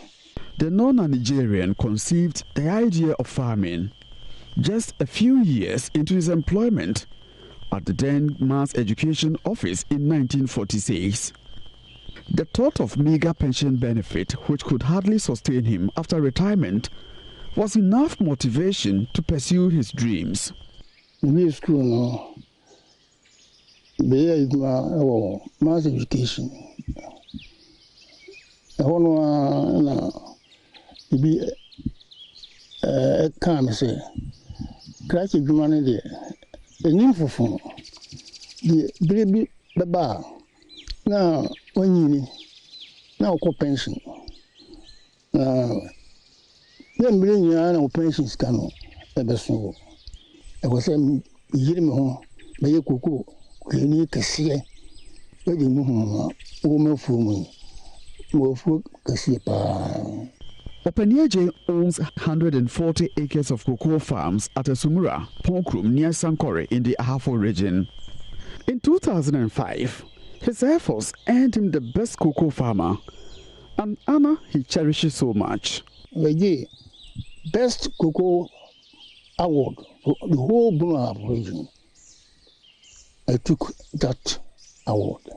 The non-Nigerian conceived the idea of farming just a few years into his employment at the then Mass Education Office in 1946. The thought of meager pension benefit, which could hardly sustain him after retirement, was enough motivation to pursue his dreams. School, no, mass education. I want to be a calm, say, crash of humanity, a nympho phone, the baby, the bar. Now, when you now co pension. Then bring your pensions canoe, ever so. I was a year home, by a cuckoo, you can see very woman for me. Openyeje owns 140 acres of cocoa farms at Asumura, Ponkrum near Sankore in the Ahafo region. In 2005, his efforts earned him the best cocoa farmer, an honor he cherishes so much. The best cocoa award for the whole Bonahafo region. I took that award.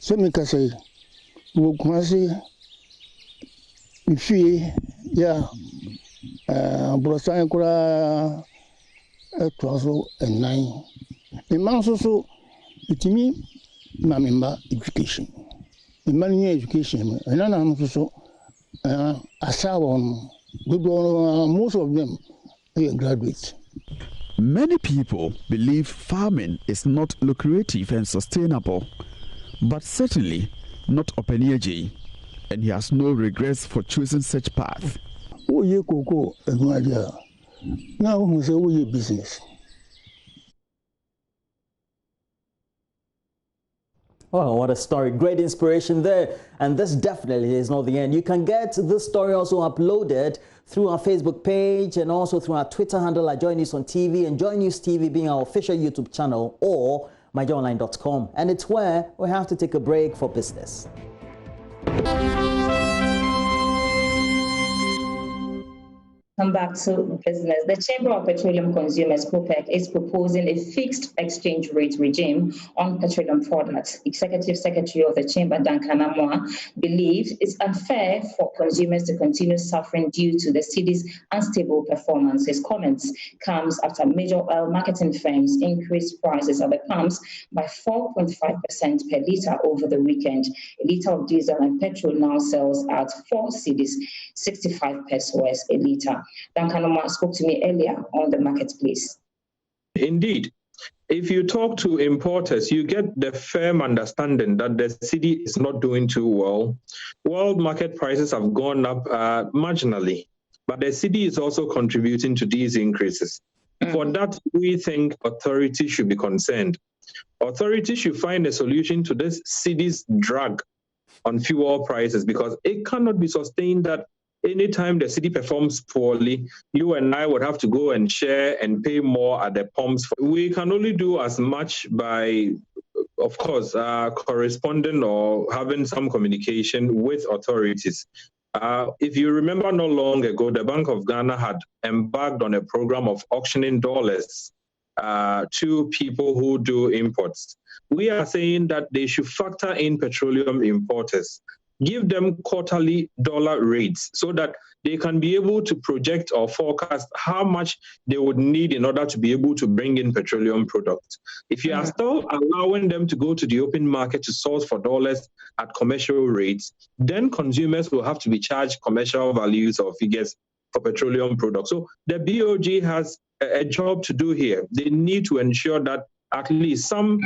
So me can say, we can say, if we, Brosan Kura 2009, the man also, it means my member education. The money education, and I'm also. Most of them are graduates. Many people believe farming is not lucrative and sustainable, but certainly not Openyeje, and he has no regrets for choosing such path. Oh, yeah, cocoa, no idea. Now we say, oh, yeah, business. Oh, what a story. Great inspiration there. And this definitely is not the end. You can get this story also uploaded through our Facebook page and also through our Twitter handle at Joy News on TV, and Joy News TV being our official YouTube channel, or myjoyonline.com. And it's where we have to take a break for business. Come back to business. The Chamber of Petroleum Consumers, COPEC, is proposing a fixed exchange rate regime on petroleum products. Executive Secretary of the Chamber, Duncan Amoah, believes it's unfair for consumers to continue suffering due to the city's unstable performance. His comments comes after major oil marketing firms increased prices at the pumps by 4.5% per litre over the weekend. A litre of diesel and petrol now sells at 4 cedis, 65 pesos a litre. Duncan Amoah spoke to me earlier on the marketplace. Indeed, if you talk to importers, you get the firm understanding that the city is not doing too well. World market prices have gone up marginally, but the city is also contributing to these increases. For that, we think authorities should be concerned. Authorities should find a solution to this city's drag on fuel prices, because it cannot be sustained that anytime the city performs poorly, you and I would have to go and share and pay more at the pumps. We can only do as much by, of course, corresponding or having some communication with authorities. If you remember not long ago, the Bank of Ghana had embarked on a program of auctioning dollars to people who do imports. We are saying that they should factor in petroleum importers, give them quarterly dollar rates so that they can be able to project or forecast how much they would need in order to be able to bring in petroleum products. If you are still allowing them to go to the open market to source for dollars at commercial rates, then consumers will have to be charged commercial values or figures for petroleum products. So the BOG has a job to do here. They need to ensure that at least some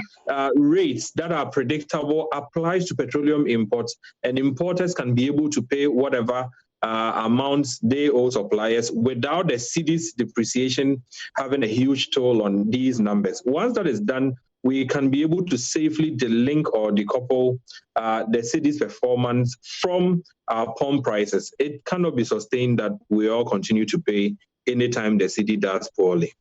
rates that are predictable applies to petroleum imports, and importers can be able to pay whatever amounts they owe suppliers without the city's depreciation having a huge toll on these numbers. Once that is done, we can be able to safely delink or decouple the city's performance from our pump prices. It cannot be sustained that we all continue to pay anytime the city does poorly.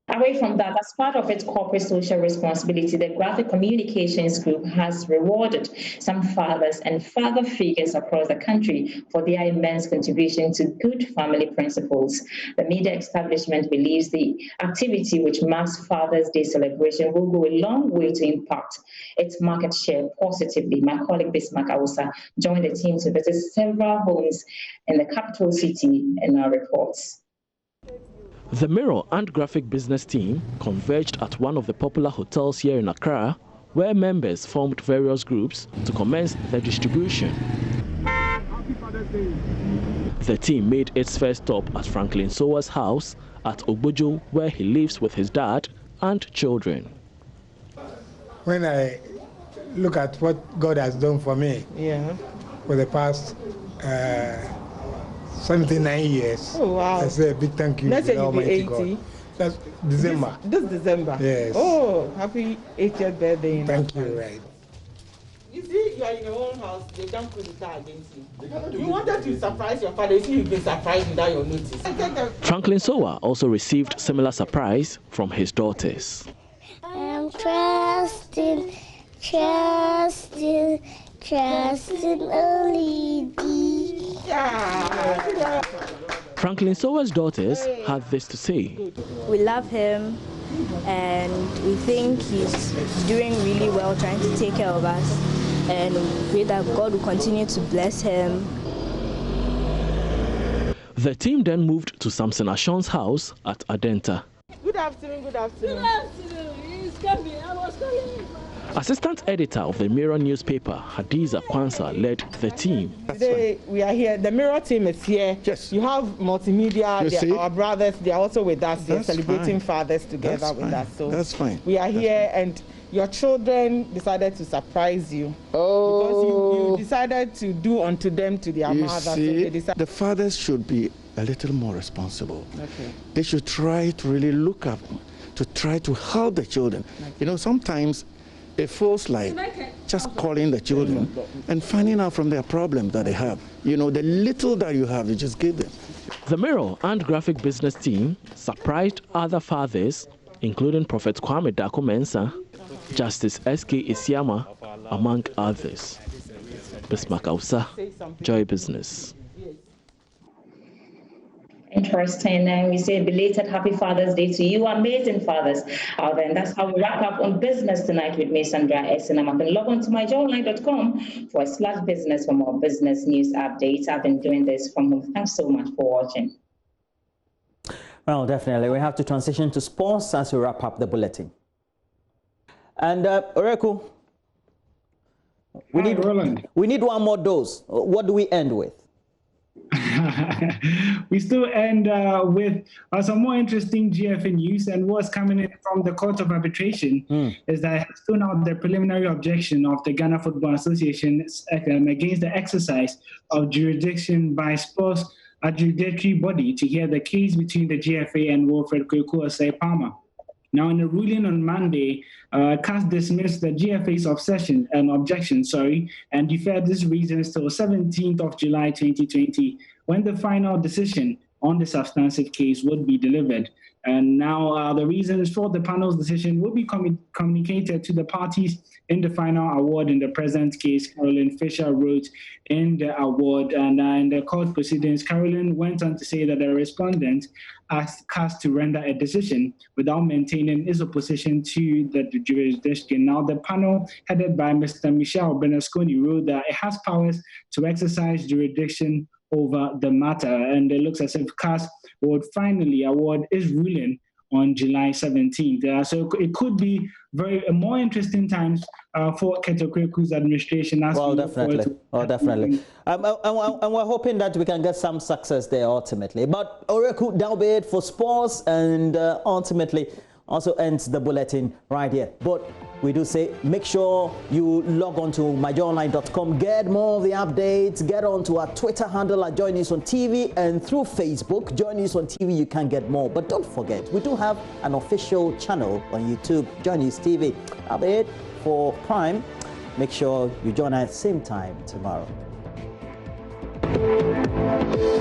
Away from that, as part of its corporate social responsibility, the Graphic Communications Group has rewarded some fathers and father figures across the country for their immense contribution to good family principles. The media establishment believes the activity, which marks Father's Day celebration, will go a long way to impact its market share positively. My colleague Bismarck Awusa joined the team to visit several homes in the capital city in our reports. The Mirror and Graphic business team converged at one of the popular hotels here in Accra, where members formed various groups to commence the distribution. The team made its first stop at Franklin Sowa's house at Ogbojo, where he lives with his dad and children. When I look at what God has done for me for the past 79 years. Oh, wow. I say a big thank you Let's to say the you'll be Almighty 80. God. That's December. This December? Yes. Oh, happy 80th birthday. Thank you, right. You see, you are in your own house, they don't put it against you. You wanted to surprise your father, you see you've been surprised without your notice. Franklin Sowa also received similar surprise from his daughters. I'm trusting only thee. Franklin Sowa's daughters had this to say. We love him and we think he's doing really well trying to take care of us, and we pray that God will continue to bless him. The team then moved to Samson Ashon's house at Adenta. Good afternoon, good afternoon. Good afternoon. He's coming. I was calling. Assistant editor of the Mirror newspaper, Hadiza Kwanzaa, led the team. Today we are here. The Mirror team is here. Yes. You have multimedia. Our brothers, they are also with us. They're celebrating fathers together with us. So that's fine. We are here, and your children decided to surprise you. Oh. Because you decided to do unto them to their mother. See, so the fathers should be a little more responsible. Okay. They should try to really look up, to try to help the children. Okay. You know, sometimes it feels like just calling the children and finding out from their problems that they have. You know, the little that you have, you just give them. The Mirror and graphic business team surprised other fathers, including Prophet Kwame Dako Mensah, Justice S.K. Isiama, among others. Bismarck Ausa, Joy Business. Interesting. And we say belated Happy Father's Day to you, amazing fathers out there. And that's how we wrap up on business tonight with me, Sandra Essenam. You can log on to myjoyonline.com/business for more business news updates. I've been doing this from home. Thanks so much for watching. Well, definitely. We have to transition to sports as we wrap up the bulletin. And Oreku, we need one more dose. What do we end with? We still end with some more interesting GFA news, and what's coming in from the Court of Arbitration is that it has thrown out the preliminary objection of the Ghana Football Association against the exercise of jurisdiction by sports adjudicatory body to hear the case between the GFA and Wilfred Kweku Osei Palmer. Now, in a ruling on Monday, CAS dismissed the GFA's objection, and deferred these reasons till 17th of July 2020, when the final decision on the substantive case would be delivered. And now the reasons for the panel's decision will be communicated to the parties in the final award. In the present case, Carolyn Fisher wrote in the award, and in the court proceedings, Carolyn went on to say that the respondent asked CAS to render a decision without maintaining its opposition to the jurisdiction. Now, the panel, headed by Mr. Michel Bernasconi, wrote that it has powers to exercise jurisdiction over the matter, and it looks as if CAS would finally award its ruling on July 17th. So it could be more interesting times for Keto Kweku's administration. Definitely. And we're hoping that we can get some success there ultimately. But Oreku, that'll be it for sports, and ultimately also ends the bulletin right here. But we do say, make sure you log on to myjoyonline.com, get more of the updates, get on to our Twitter handle at Joy News on TV, and through Facebook, Joy News on TV, you can get more. But don't forget, we do have an official channel on YouTube, Joy News TV. That'll be it for Prime. Make sure you join us at the same time tomorrow.